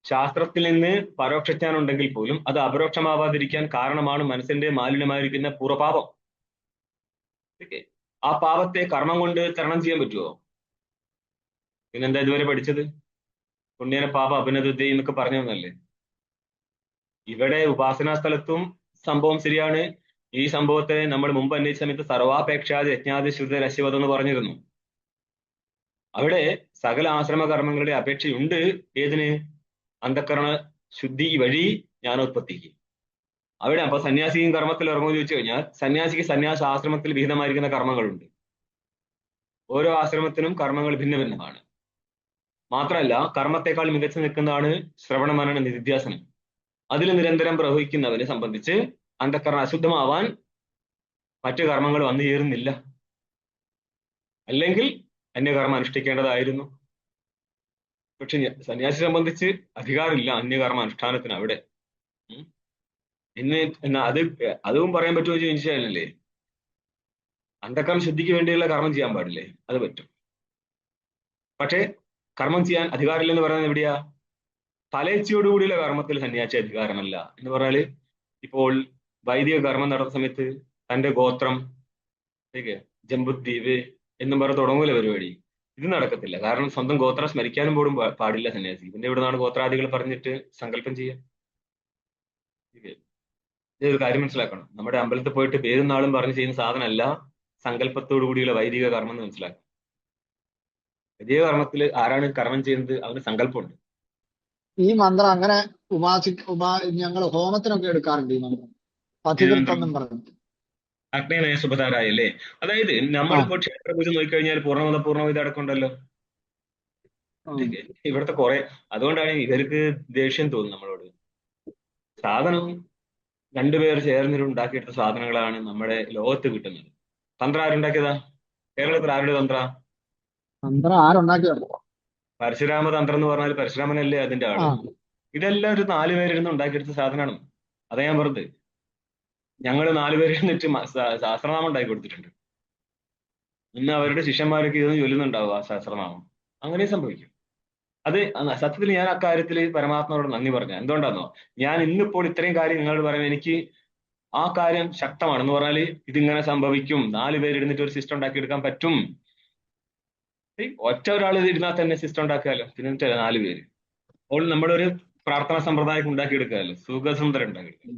ശാസ്ത്രത്തിൽ നിന്ന് പരോക്ഷജ്ഞാനം ഉണ്ടെങ്കിൽ പോലും അത് അപരോക്ഷമാവാതിരിക്കാൻ കാരണമാണ് മനസ്സിന്റെ മാലിന്യമായിരിക്കുന്ന പൂർവ്വപാപം. ഓക്കെ, ആ പാപത്തെ കർമ്മം കൊണ്ട് തരണം ചെയ്യാൻ പറ്റുമോ? പിന്നെന്താ ഇതുവരെ പഠിച്ചത്? പുണ്യന പാപ അഭിനദുദ്ധി എന്നൊക്കെ പറഞ്ഞു തന്നല്ലേ. ഇവിടെ ഉപാസനാ സ്ഥലത്തും സംഭവം ശരിയാണ്. ഈ സംഭവത്തെ നമ്മൾ മുമ്പ് അന്വേഷിച്ച സമയത്ത് സർവാപേക്ഷാതി യജ്ഞാതി ശ്രുത രശ്യവതം എന്ന് പറഞ്ഞിരുന്നു. അവിടെ സകല ആശ്രമ കർമ്മങ്ങളുടെ അപേക്ഷയുണ്ട്. ഏതിന്? അന്ധക്കരണ ശുദ്ധി വഴി ജ്ഞാനോത്പത്തിക്ക്. അവിടെ അപ്പൊ സന്യാസിയും കർമ്മത്തിൽ ഇറങ്ങുമെന്ന് ചോദിച്ചു കഴിഞ്ഞാൽ സന്യാസിക്ക് സന്യാസ ആശ്രമത്തിൽ വിഹിതമായിരിക്കുന്ന കർമ്മങ്ങളുണ്ട്. ഓരോ ആശ്രമത്തിനും കർമ്മങ്ങൾ ഭിന്ന ഭിന്നമാണ്. മാത്രമല്ല കർമ്മത്തെക്കാൾ മികച്ചു നിൽക്കുന്നതാണ് ശ്രവണ മനന നിധിധ്യാസനം. അതിൽ നിരന്തരം പ്രവഹിക്കുന്നവനെ സംബന്ധിച്ച് അന്ധക്കരണ അശുദ്ധമാവാൻ മറ്റു കർമ്മങ്ങൾ വന്നു ചേരുന്നില്ല. അല്ലെങ്കിൽ അന്യകർമ്മം അനുഷ്ഠിക്കേണ്ടതായിരുന്നു. പക്ഷെ സന്യാസി സംബന്ധിച്ച് അധികാരമില്ല അന്യകർമ്മ അനുഷ്ഠാനത്തിന് അവിടെ. എന്നാ അതും പറയാൻ പറ്റുമോ ചോദിച്ചാലല്ലേ, അന്ധകർമ്മ ശുദ്ധിക്ക് വേണ്ടിയുള്ള കർമ്മം ചെയ്യാൻ പാടില്ലേ? അത് പറ്റും. പക്ഷെ കർമ്മം ചെയ്യാൻ അധികാരമില്ലെന്ന് പറയുന്നത് എവിടെയാ? ഫലേച്ഛയോടുകൂടിയുള്ള കർമ്മത്തിൽ സന്യാസി അധികാരമല്ല എന്ന് പറഞ്ഞാല്, ഇപ്പോൾ വൈദിക കർമ്മം നടത്തുന്ന സമയത്ത് തന്റെ ഗോത്രം ജംബുദ്വീപ് എന്നും പറഞ്ഞ് തുടങ്ങൂല പരിപാടി. ഇത് നടക്കത്തില്ല. കാരണം സ്വന്തം ഗോത്രം സ്മരിക്കാനും പോലും പാടില്ല സന്യാസി. പിന്നെ ഇവിടെ നിന്നാണ് ഗോത്രാദികൾ പറഞ്ഞിട്ട് സങ്കല്പം ചെയ്യാൻ? ഇതൊരു കാര്യം മനസ്സിലാക്കണം. നമ്മുടെ അമ്പലത്തിൽ പോയിട്ട് പേരും നാളും പറഞ്ഞ് ചെയ്യുന്ന സാധനമല്ല സങ്കല്പത്തോടു കൂടിയുള്ള വൈദിക കർമ്മം എന്ന് മനസ്സിലാക്കണം. വൈദിക കർമ്മത്തിൽ ആരാണ് കർമ്മം ചെയ്യുന്നത്? അവന് സങ്കല്പമുണ്ട്. ഈ മന്ത്രം അങ്ങനെ ഞങ്ങൾ ഹോമത്തിനൊക്കെ എടുക്കാറുണ്ട് ഈ മന്ത്രം, പതിവൃത്തെന്നും പറഞ്ഞു. അഗ്നേയ സുഭതാരായല്ലേ. അതായത് നമ്മളിപ്പോ ക്ഷേത്ര പൂജ നോക്കിക്കഴിഞ്ഞാൽ പൂർണ്ണമത അടക്കമുണ്ടല്ലോ. ഇവിടുത്തെ കുറെ, അതുകൊണ്ടാണ് ഇവർക്ക് ദേഷ്യം തോന്നുന്നത് നമ്മളോട്. സാധനം രണ്ടുപേർ ചേർന്നിട്ട് ഉണ്ടാക്കിയെടുത്ത സാധനങ്ങളാണ് നമ്മുടെ ലോകത്ത് കിട്ടുന്നത്. തന്ത്രം ആരുണ്ടാക്കിയതാ? കേരളത്തിൽ ആരുടെ തന്ത്രം ആരുണ്ടാക്കിയതോ? പരശുരാമ തന്ത്രം എന്ന് പറഞ്ഞാൽ പരശുരാമനല്ലേ അതിന്റെ ആള്. ഇതെല്ലാം ഒരു 4 പേരിരുന്ന് ഉണ്ടാക്കിയെടുത്ത സാധനമാണ്. അതാ ഞാൻ പറഞ്ഞത്. ഞങ്ങൾ 4 പേരിരുന്നിട്ട് സഹസ്രനാമം ഉണ്ടാക്കി കൊടുത്തിട്ടുണ്ട്. ഇന്ന് അവരുടെ ശിഷ്യന്മാരൊക്കെ ഇതൊന്നും ചൊല്ലുന്നുണ്ടാവുക സഹസ്രനാമം. അങ്ങനെ സംഭവിക്കും. അത് സത്യത്തിൽ ഞാൻ അക്കാര്യത്തിൽ പരമാത്മാവോട് നന്ദി പറഞ്ഞു. എന്തുകൊണ്ടാണെന്നോ, ഞാൻ ഇന്നിപ്പോൾ ഇത്രയും കാര്യം നിങ്ങളോട് പറയുമ്പോൾ എനിക്ക് ആ കാര്യം ശക്തമാണെന്ന് പറഞ്ഞാൽ ഇതിങ്ങനെ സംഭവിക്കും. 4 പേരിരുന്നിട്ട് ഒരു സിസ്റ്റം ഉണ്ടാക്കിയെടുക്കാൻ പറ്റും. ഒറ്റ ഒരാൾ ഇരുന്നാൽ തന്നെ സിസ്റ്റം ഉണ്ടാക്കാമല്ലോ, പിന്നെ 4 പേര്. അപ്പോൾ നമ്മളൊരു പ്രാർത്ഥനാ സമ്പ്രദായം ഉണ്ടാക്കിയെടുക്കാമല്ലോ, സുഖസുന്ദരം ഉണ്ടാക്കിയെടുക്കാം.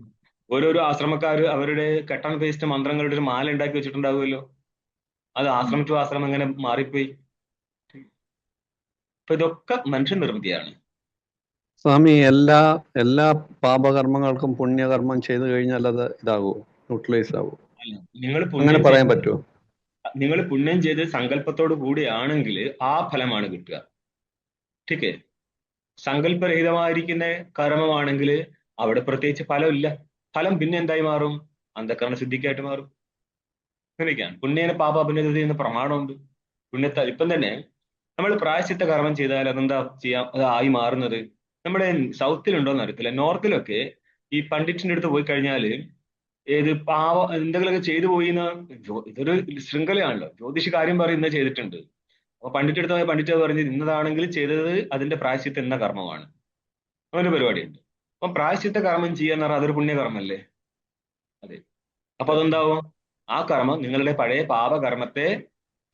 ഓരോരോ ആശ്രമക്കാർ അവരുടെ കട്ടൺ പേസ്റ്റ് മന്ത്രങ്ങളുടെ ഒരു മാല ഉണ്ടാക്കി വെച്ചിട്ടുണ്ടാവുമല്ലോ. അത് ആശ്രമം ടു ആശ്രമം എങ്ങനെ മാറിപ്പോയി. അപ്പൊ ഇതൊക്കെ മനുഷ്യ നിർമ്മിതിയാണ്. സ്വാമി, എല്ലാ പാപകർമ്മങ്ങൾക്കും പുണ്യകർമ്മം ചെയ്തു കഴിഞ്ഞാൽ അത് ഇതാകുമോ, ന്യൂട്രലൈസ് ആകുമോ? നിങ്ങൾ അങ്ങനെ പറയാൻ പറ്റുമോ? നിങ്ങൾ പുണ്യം ചെയ്ത് സങ്കല്പത്തോടു കൂടിയാണെങ്കിൽ ആ ഫലമാണ് കിട്ടുക. ടീക്കേ, സങ്കല്പരഹിതമായിരിക്കുന്ന കർമ്മമാണെങ്കിൽ അവിടെ പ്രത്യേകിച്ച് ഫലമില്ല. ഫലം പിന്നെ എന്തായി മാറും? അന്ധകരണ ശുദ്ധിക്കായിട്ട് മാറും. അങ്ങനെയൊക്കെയാണ്. പുണ്യേന പാപ അഭിനേദതി എന്ന പ്രമാണമുണ്ട്. പുണ്യത്താൽ ഇപ്പം തന്നെ നമ്മൾ പ്രായശ്ചിത്ത കർമ്മം ചെയ്താൽ അതെന്താ ചെയ്യാം, അത് ആയി മാറുന്നത്? നമ്മുടെ സൗത്തിലുണ്ടോന്ന് അറിയത്തില്ല, നോർത്തിലൊക്കെ ഈ പണ്ഡിറ്റിന്റെ അടുത്ത് പോയി കഴിഞ്ഞാല് ഏത് എന്തെങ്കിലുമൊക്കെ ചെയ്തു പോയി ഇതൊരു ശൃംഖലയാണല്ലോ. ജ്യോതിഷ് കാര്യം പറയും ഇന്ന ചെയ്തിട്ടുണ്ട്, അപ്പൊ പണ്ഡിറ്റ് അടുത്ത് പോയ പണ്ഡിറ്റ് പറഞ്ഞ് ഇന്നതാണെങ്കിൽ ചെയ്തത് അതിന്റെ പ്രായശ്ചിത്തം എന്ന കർമ്മമാണ്, അങ്ങനെ പരിപാടിയുണ്ട്. അപ്പം പ്രായശ്ചിത്ത കർമ്മം ചെയ്യാന്ന് പറഞ്ഞാൽ അതൊരു പുണ്യകർമ്മല്ലേ? അതെ. അപ്പൊ അതെന്താവും? ആ കർമ്മം നിങ്ങളുടെ പഴയ പാപകർമ്മത്തെ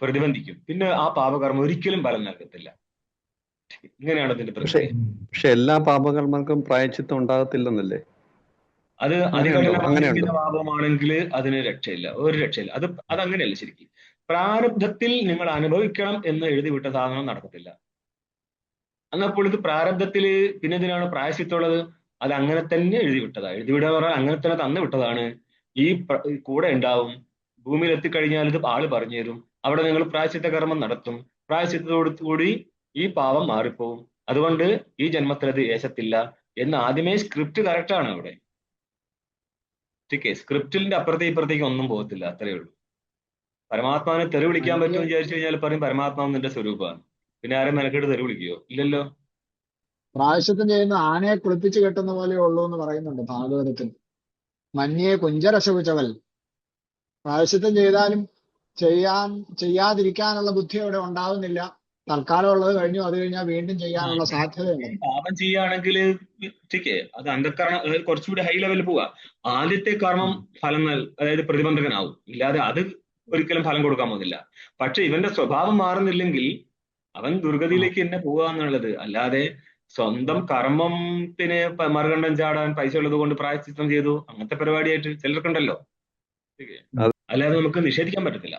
പ്രതിബന്ധിക്കും, പിന്നെ ആ പാപകർമ്മം ഒരിക്കലും ഫലം നൽകത്തില്ല. ഇങ്ങനെയാണ് അതിന്റെ പ്രക്രിയ. പക്ഷെ എല്ലാ പാപകർമ്മങ്ങൾക്കും പ്രായശ്ചിത്തം ഉണ്ടാകത്തില്ലെന്നല്ലേ? അത് അങ്ങനെയുണ്ടോ? അതികഠിനമായിരിക്കുന്ന പാപമാണെങ്കിൽ അതിന് രക്ഷയില്ല, ഒരു രക്ഷയില്ല. അതങ്ങനെയല്ല ശരിക്കും. പ്രാരബ്ധത്തിൽ നിങ്ങൾ അനുഭവിക്കണം എന്ന് എഴുതി വിട്ട സാധനം നടക്കത്തില്ല. എന്നപ്പോൾ ഇത് പ്രാരബ്ധത്തിൽ പിന്നെ ഇതിനാണ് പ്രായശ്ചിത്തമുള്ളത്? അത് അങ്ങനെ തന്നെ എഴുതി വിട്ടതാണ്. എഴുതി വിടുക പറഞ്ഞാൽ അങ്ങനെ തന്നെ തന്നു വിട്ടതാണ്. ഈ കൂടെ ഉണ്ടാവും, ഭൂമിയിൽ എത്തിക്കഴിഞ്ഞാൽ ഇത് ആള് പറഞ്ഞു തരും, അവിടെ നിങ്ങൾ പ്രായശ്ചിത്ത കർമ്മം നടത്തും, പ്രായശ്ചിത്തത്തോടുകൂടി ഈ പാവം മാറിപ്പോവും, അതുകൊണ്ട് ഈ ജന്മത്തിൽ അത് ഏശത്തില്ല എന്ന് ആദ്യമേ സ്ക്രിപ്റ്റ് കറക്റ്റാണ് അവിടെ. സ്ക്രിപ്റ്റിന്റെ അപ്പുറത്തേക്ക് ഇപ്പുറത്തേക്ക് ഒന്നും പോകത്തില്ല, അത്രയേ ഉള്ളൂ. പരമാത്മാവിനെ തെറി വിളിക്കാൻ പറ്റുമെന്ന് വിചാരിച്ചു കഴിഞ്ഞാൽ പറയും പരമാത്മാവ് നിന്റെ സ്വരൂപമാണ്. പിന്നെ ആരും മെനക്കെട്ട് തെറി വിളിക്കുകയോ? ഇല്ലല്ലോ. പ്രായശ്ചിത്തം ചെയ്യുന്ന ആനയെ കുളിപ്പിച്ച് കെട്ടുന്ന പോലെ ഉള്ളൂ എന്ന് പറയുന്നുണ്ട് ഭാഗവതത്തിൽ. മഞ്ഞയെ കുഞ്ചരശപിച്ചവൽ. പ്രായശ്ചിത്തം ചെയ്താലും ചെയ്യാതിരിക്കാനുള്ള ബുദ്ധി അവിടെ ഉണ്ടാവുന്നില്ല. തൽക്കാലം ഉള്ളത് കഴിഞ്ഞു, അത് കഴിഞ്ഞാൽ വീണ്ടും ചെയ്യാനുള്ള സാധ്യതയുണ്ട്. പാപം ചെയ്യുകയാണെങ്കിൽ അത് അന്ധക്കരണം, അതായത് കുറച്ചുകൂടി ഹൈ ലെവലിൽ പോവുക. ആദ്യത്തെ കർമ്മം ഫലം അതായത് പ്രതിബന്ധകനാവും, ഇല്ലാതെ അത് ഒരിക്കലും ഫലം കൊടുക്കാൻ പോകുന്നില്ല. പക്ഷെ ഇവന്റെ സ്വഭാവം മാറുന്നില്ലെങ്കിൽ അവൻ ദുർഗതിയിലേക്ക് തന്നെ പോവുക എന്നുള്ളത്. അല്ലാതെ സ്വന്തം കർമ്മത്തിന് മറുകണ്ഠം ചാടാൻ പൈസ ഉള്ളത് കൊണ്ട് പ്രായശ്ചിത്തം ചെയ്തു, അങ്ങനത്തെ പരിപാടിയായിട്ട് ചിലർക്കുണ്ടല്ലോ. അല്ലാതെ നമുക്ക് നിഷേധിക്കാൻ പറ്റത്തില്ല.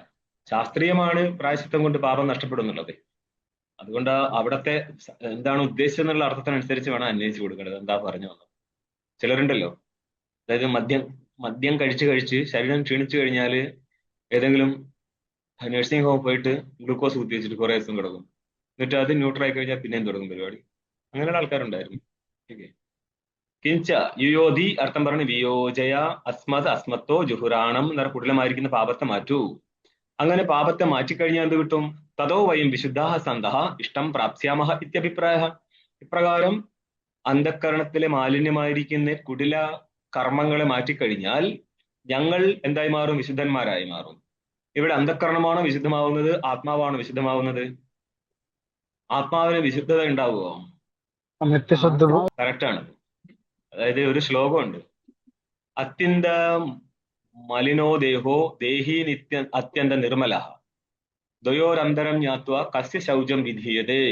ശാസ്ത്രീയമാണ് പ്രായശ്ചിത്തം കൊണ്ട് പാപം നഷ്ടപ്പെടും എന്നുള്ളത്. അതുകൊണ്ട് അവിടത്തെ എന്താണ് ഉദ്ദേശിച്ചെന്നുള്ള അർത്ഥത്തിനനുസരിച്ച് വേണം അന്വേഷിച്ച് കൊടുക്കേണ്ടത്. എന്താ പറഞ്ഞു വന്നത്? ചിലരുണ്ടല്ലോ, അതായത് മദ്യം കഴിച്ച് ശരീരം ക്ഷീണിച്ചു കഴിഞ്ഞാൽ ഏതെങ്കിലും നഴ്സിംഗ് ഹോം പോയിട്ട് ഗ്ലൂക്കോസ് കുത്തിവെച്ചിട്ട് കുറെ ദിവസം കിടക്കും, എന്നിട്ട് അത് ന്യൂട്രൽ ആയി കഴിഞ്ഞാൽ പിന്നെയും തുടങ്ങും പരിപാടി. അങ്ങനെയുള്ള ആൾക്കാരുണ്ടായിരുന്നു. കിഞ്ച യുയോധി അർത്ഥം പറഞ്ഞ് വിയോജയ അസ്മത് അസ്മത്തോ ജുഹുറാണം എന്ന കുടിലമായിരിക്കുന്ന പാപത്തെ മാറ്റൂ. അങ്ങനെ പാപത്തെ മാറ്റിക്കഴിഞ്ഞാൽ എന്ത് കിട്ടും? തതോ വയം വിശുദ്ധാ സന്തഃ ഇഷ്ടം പ്രാപ്സ്യാമഹ ഇത്യഭിപ്രായ. ഇപ്രകാരം അന്ധക്കരണത്തിലെ മാലിന്യമായിരിക്കുന്ന കുടില കർമ്മങ്ങളെ മാറ്റിക്കഴിഞ്ഞാൽ ഞങ്ങൾ എന്തായി മാറും? വിശുദ്ധന്മാരായി മാറും. ഇവിടെ അന്ധക്കരണമാണോ വിശുദ്ധമാവുന്നത്? ആത്മാവാണോ വിശുദ്ധമാവുന്നത്? ആത്മാവിന് വിശുദ്ധത ഉണ്ടാവുമോ? കറക്റ്റാണ്. അതായത് ഒരു ശ്ലോകമുണ്ട്, അത്യന്ത മലിനോ ദേഹോ ദേഹി അത്യന്ത നിർമ്മല ദ്വയോരന്തരം ജ്ഞാത്വ കസ്യ ശൗചം വിധീയതേ.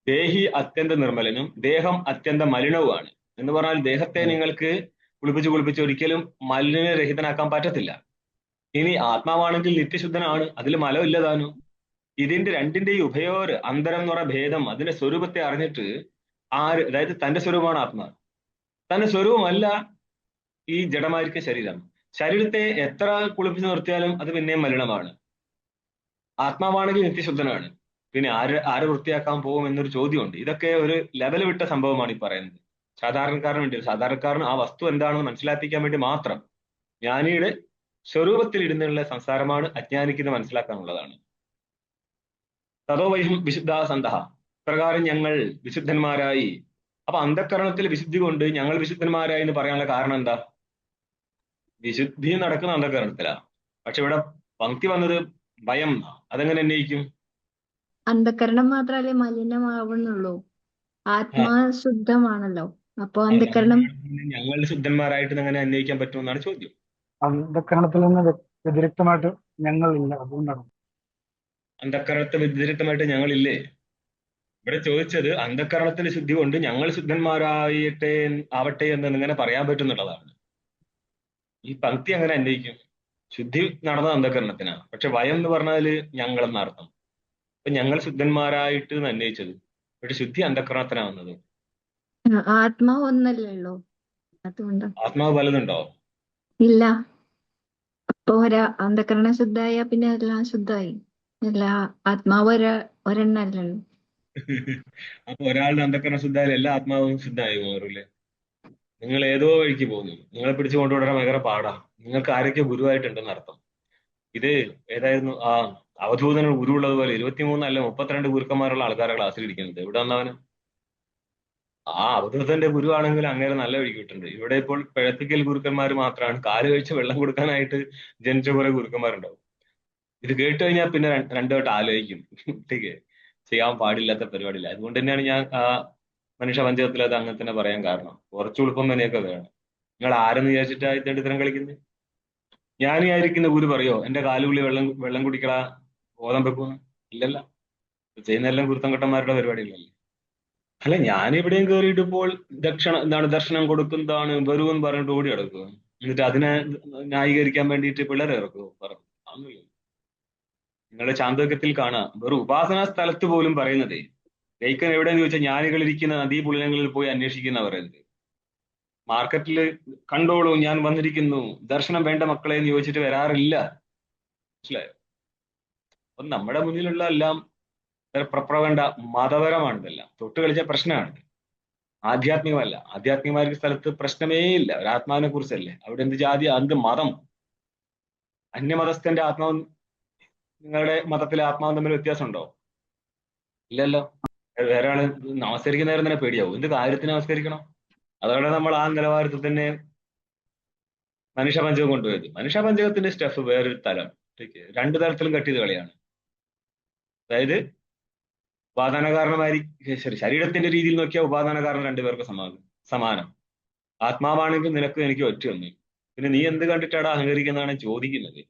ദേഹി അത്യന്ത നിർമ്മലനും ദേഹം അത്യന്ത മലിനവുമാണ് എന്ന് പറഞ്ഞാൽ ദേഹത്തെ നിങ്ങൾക്ക് കുളിപ്പിച്ച് ഒരിക്കലും മലിനരഹിതനാക്കാൻ പറ്റത്തില്ല. ഇനി ആത്മാവാണെങ്കിൽ നിത്യശുദ്ധനാണ്, അതിൽ മലമില്ലതാനും. ഇതിന്റെ രണ്ടിന്റെയും ഉഭയോര് അന്തരം എന്ന് പറഞ്ഞ ഭേദം, അതിന്റെ സ്വരൂപത്തെ അറിഞ്ഞിട്ട് അതായത് തന്റെ സ്വരൂപമാണ് ആത്മാവ്, തന്റെ സ്വരൂപമല്ല ഈ ജഡമായിരിക്കുന്ന ശരീരത്തെ എത്ര കുളിപ്പിച്ച് നിർത്തിയാലും അത് പിന്നെയും മലിനമാണ്. ആത്മാവാണെങ്കിൽ നിത്യശുദ്ധനാണ്, പിന്നെ ആരെ വൃത്തിയാക്കാൻ പോകും എന്നൊരു ചോദ്യമുണ്ട്. ഇതൊക്കെ ഒരു ലെവൽ വിട്ട സംഭവമാണ് ഈ പറയുന്നത്. സാധാരണക്കാരന് വേണ്ടി, സാധാരണക്കാരന് ആ വസ്തു എന്താണെന്ന് മനസ്സിലാക്കിക്കാൻ വേണ്ടി മാത്രം ജ്ഞാനിയുടെ സ്വരൂപത്തിൽ ഇരുന്നുള്ള സംസാരമാണ്, അജ്ഞാനിക്കുന്നത് മനസ്സിലാക്കാനുള്ളതാണ്. തതോ വൈഹം വിശുദ്ധ സന്തഃ, പ്രകാരം ഞങ്ങൾ വിശുദ്ധന്മാരായി. അപ്പൊ അന്ധക്കരണത്തിൽ വിശുദ്ധി കൊണ്ട് ഞങ്ങൾ വിശുദ്ധന്മാരായി എന്ന് പറയാനുള്ള കാരണം എന്താ? വിശുദ്ധി നടക്കുന്ന അന്ധക്കരണത്തിലാ. പക്ഷെ ഇവിടെ പങ്ക്തി വന്നത് ഭയം, അതെങ്ങനെ അന്വയിക്കും? അന്ധക്കരണം മാത്രല്ലേ മലിനമാവുന്നുള്ളൂ, ആത്മാ ശുദ്ധമാണല്ലോ. അപ്പൊ അന്ധക്കരണം ഞങ്ങൾ ശുദ്ധന്മാരായിട്ട് എങ്ങനെ അന്വയിക്കാൻ പറ്റുമെന്നാണ് ചോദ്യം. അന്ധക്കരണത്തിൽ നിന്ന് വ്യതിരിക്തമായിട്ട് ഞങ്ങളില്ല, അതുകൊണ്ടാണ്. അന്ധക്കരണത്തെ വ്യതിരിക്തമായിട്ട് ഞങ്ങളില്ലേ? ഇവിടെ ചോദിച്ചത് അന്ധക്കരണത്തിന്റെ ശുദ്ധി കൊണ്ട് ഞങ്ങൾ ആവട്ടെ എന്ന് ഇങ്ങനെ പറയാൻ പറ്റുന്നുള്ളതാണ്. ഈ പങ്ക്തി അങ്ങനെ അന്വയിക്കും? ശുദ്ധി നടന്നത് അന്ധക്കരണത്തിനാ, പക്ഷെ ഭയം എന്ന് പറഞ്ഞാല് ഞങ്ങൾ എന്നർത്ഥം. അപ്പൊ ഞങ്ങൾ ശുദ്ധന്മാരായിട്ട് അന്വയിച്ചത്, പക്ഷെ ശുദ്ധി അന്ധക്കരണത്തിനാവുന്നത്. ആത്മാവ് ഒന്നല്ലല്ലോ, അതുകൊണ്ട്. ആത്മാവ് പലതുണ്ടോ? ഇല്ല. അപ്പൊ അന്ധക്കരണം ശുദ്ധായ പിന്നെ എല്ലാം ശുദ്ധായി. എല്ലാ ആത്മാവ് ഒരെണ്ണല്ലല്ലോ. അപ്പൊ ഒരാളുടെ അന്ധക്കരണം ശുദ്ധായാലും എല്ലാ ആത്മാവും ശുദ്ധമായി മാറൂലേ? നിങ്ങൾ ഏതോ വഴിക്ക് പോകുന്നു, നിങ്ങളെ പിടിച്ചു കൊണ്ടുവിടാൻ ഭയങ്കര പാടാ. നിങ്ങൾക്ക് ആരൊക്കെ ഗുരുവായിട്ടുണ്ടെന്ന് അർത്ഥം. ഇത് ഏതായിരുന്നു? അവധൂതന് ഗുരുവുള്ളതുപോലെ 23 അല്ല 32 ഗുരുക്കന്മാരുള്ള ആൾക്കാരെ ക്ലാസ്സിൽ ഇരിക്കുന്നത്. ഇവിടെ വന്നവന് ആ അവധൂതന്റെ ഗുരു ആണെങ്കിൽ അങ്ങനെ നല്ല വഴിക്ക് കിട്ടുന്നുണ്ട്. ഇവിടെ ഇപ്പോൾ പിഴത്തിക്കൽ ഗുരുക്കന്മാർ മാത്രമാണ്. കാല് കഴിച്ച് വെള്ളം കൊടുക്കാനായിട്ട് ജനിച്ച കുറെ ഗുരുക്കന്മാരുണ്ടാവും. ഇത് കേട്ട് കഴിഞ്ഞാൽ പിന്നെ രണ്ടു വട്ടം ആലോചിക്കും. ഒറ്റയ്ക്ക് ചെയ്യാൻ പാടില്ലാത്ത പരിപാടിയില്ല. അതുകൊണ്ട് തന്നെയാണ് ഞാൻ ആ മനുഷ്യ പഞ്ചകത്തിൽ അത് അങ്ങനെ തന്നെ പറയാൻ കാരണം. കുറച്ച് ഉളുപ്പം തന്നെയൊക്കെ വേണം. നിങ്ങൾ ആരെന്ന് വിചാരിച്ചിട്ടാ ഇതിന്റെ ഇത്തരം കളിക്കുന്നത്? ഞാൻ വിചാരിക്കുന്ന ഗുരു പറയോ എന്റെ കാലുകുള്ളി വെള്ളം കുടിക്കട ബോധം വെക്കുന്നു? ഇല്ലല്ല. ചെയ്യുന്നതെല്ലാം ഗുരുത്തങ്കട്ടന്മാരുടെ പരിപാടികളല്ലേ. അല്ല, ഞാൻ എവിടെയും കയറിയിട്ട് ഇപ്പോൾ ദർശനം കൊടുക്കുന്നതാണ് വരുമെന്ന് പറഞ്ഞിട്ട് ഓടി കിടക്കുക. എന്നിട്ട് അതിനെ ന്യായീകരിക്കാൻ വേണ്ടിയിട്ട് പിള്ളേരെ ഇറക്കുമോ? പറഞ്ഞു അതൊന്നുമില്ല. നിങ്ങളുടെ ചാന്തോക്യത്തിൽ കാണാം, വെറും ഉപാസനാ സ്ഥലത്ത് പോലും പറയുന്നതേ ജയിക്കാൻ എവിടെയെന്ന് ചോദിച്ചാൽ ജ്ഞാനികളിരിക്കുന്ന നദീപുളിനങ്ങളിൽ പോയി അന്വേഷിക്കുന്ന പറയുന്നത്. മാർക്കറ്റിൽ കണ്ടോളൂ ഞാൻ വന്നിരിക്കുന്നു, ദർശനം വേണ്ട മക്കളെ എന്ന് ചോദിച്ചിട്ട് വരാറില്ല. മനസ്സിലായോ? അപ്പൊ നമ്മുടെ മുന്നിലുള്ള എല്ലാം പ്രപ്രവണ്ട മതപരമാണ്. ഇതെല്ലാം തൊട്ട് കളിച്ച പ്രശ്നമാണ്, ആധ്യാത്മികമല്ല. ആധ്യാത്മികമായ സ്ഥലത്ത് പ്രശ്നമേ ഇല്ല. ഒരു ആത്മാവിനെ കുറിച്ചല്ലേ. അവിടെ എന്ത് ജാതി, എന്ത് മതം? അന്യമതസ്ഥന്റെ ആത്മാവും നിങ്ങളുടെ മതത്തിലെ ആത്മാവും തമ്മിൽ വ്യത്യാസമുണ്ടോ? ഇല്ലല്ലോ. വേറെ ആള് നമസ്കരിക്കുന്ന നേരം തന്നെ പേടിയാവും. എന്ത് കാര്യത്തിന് നമസ്കരിക്കണം? അതോടെ നമ്മൾ ആ നിലവാരത്തിൽ തന്നെ മനുഷ്യപഞ്ചകം കൊണ്ടുപോയത്. മനുഷ്യപഞ്ചകത്തിന്റെ സ്റ്റെഫ് വേറൊരു തലം. രണ്ടു തലത്തിലും കെട്ടിയത് കളിയാണ്. അതായത് ഉപാദാന കാരണമായിരിക്കും. ശരീരത്തിന്റെ രീതിയിൽ നോക്കിയാൽ ഉപാദാന കാരണം രണ്ടുപേർക്ക് സമാനം. ആത്മാവാണെങ്കിൽ നിനക്ക് എനിക്ക് ഒറ്റയൊന്നു. പിന്നെ നീ എന്ത് കണ്ടിട്ടാണ് അഹങ്കരിക്കുന്നതാണ് ചോദിക്കുന്നത്.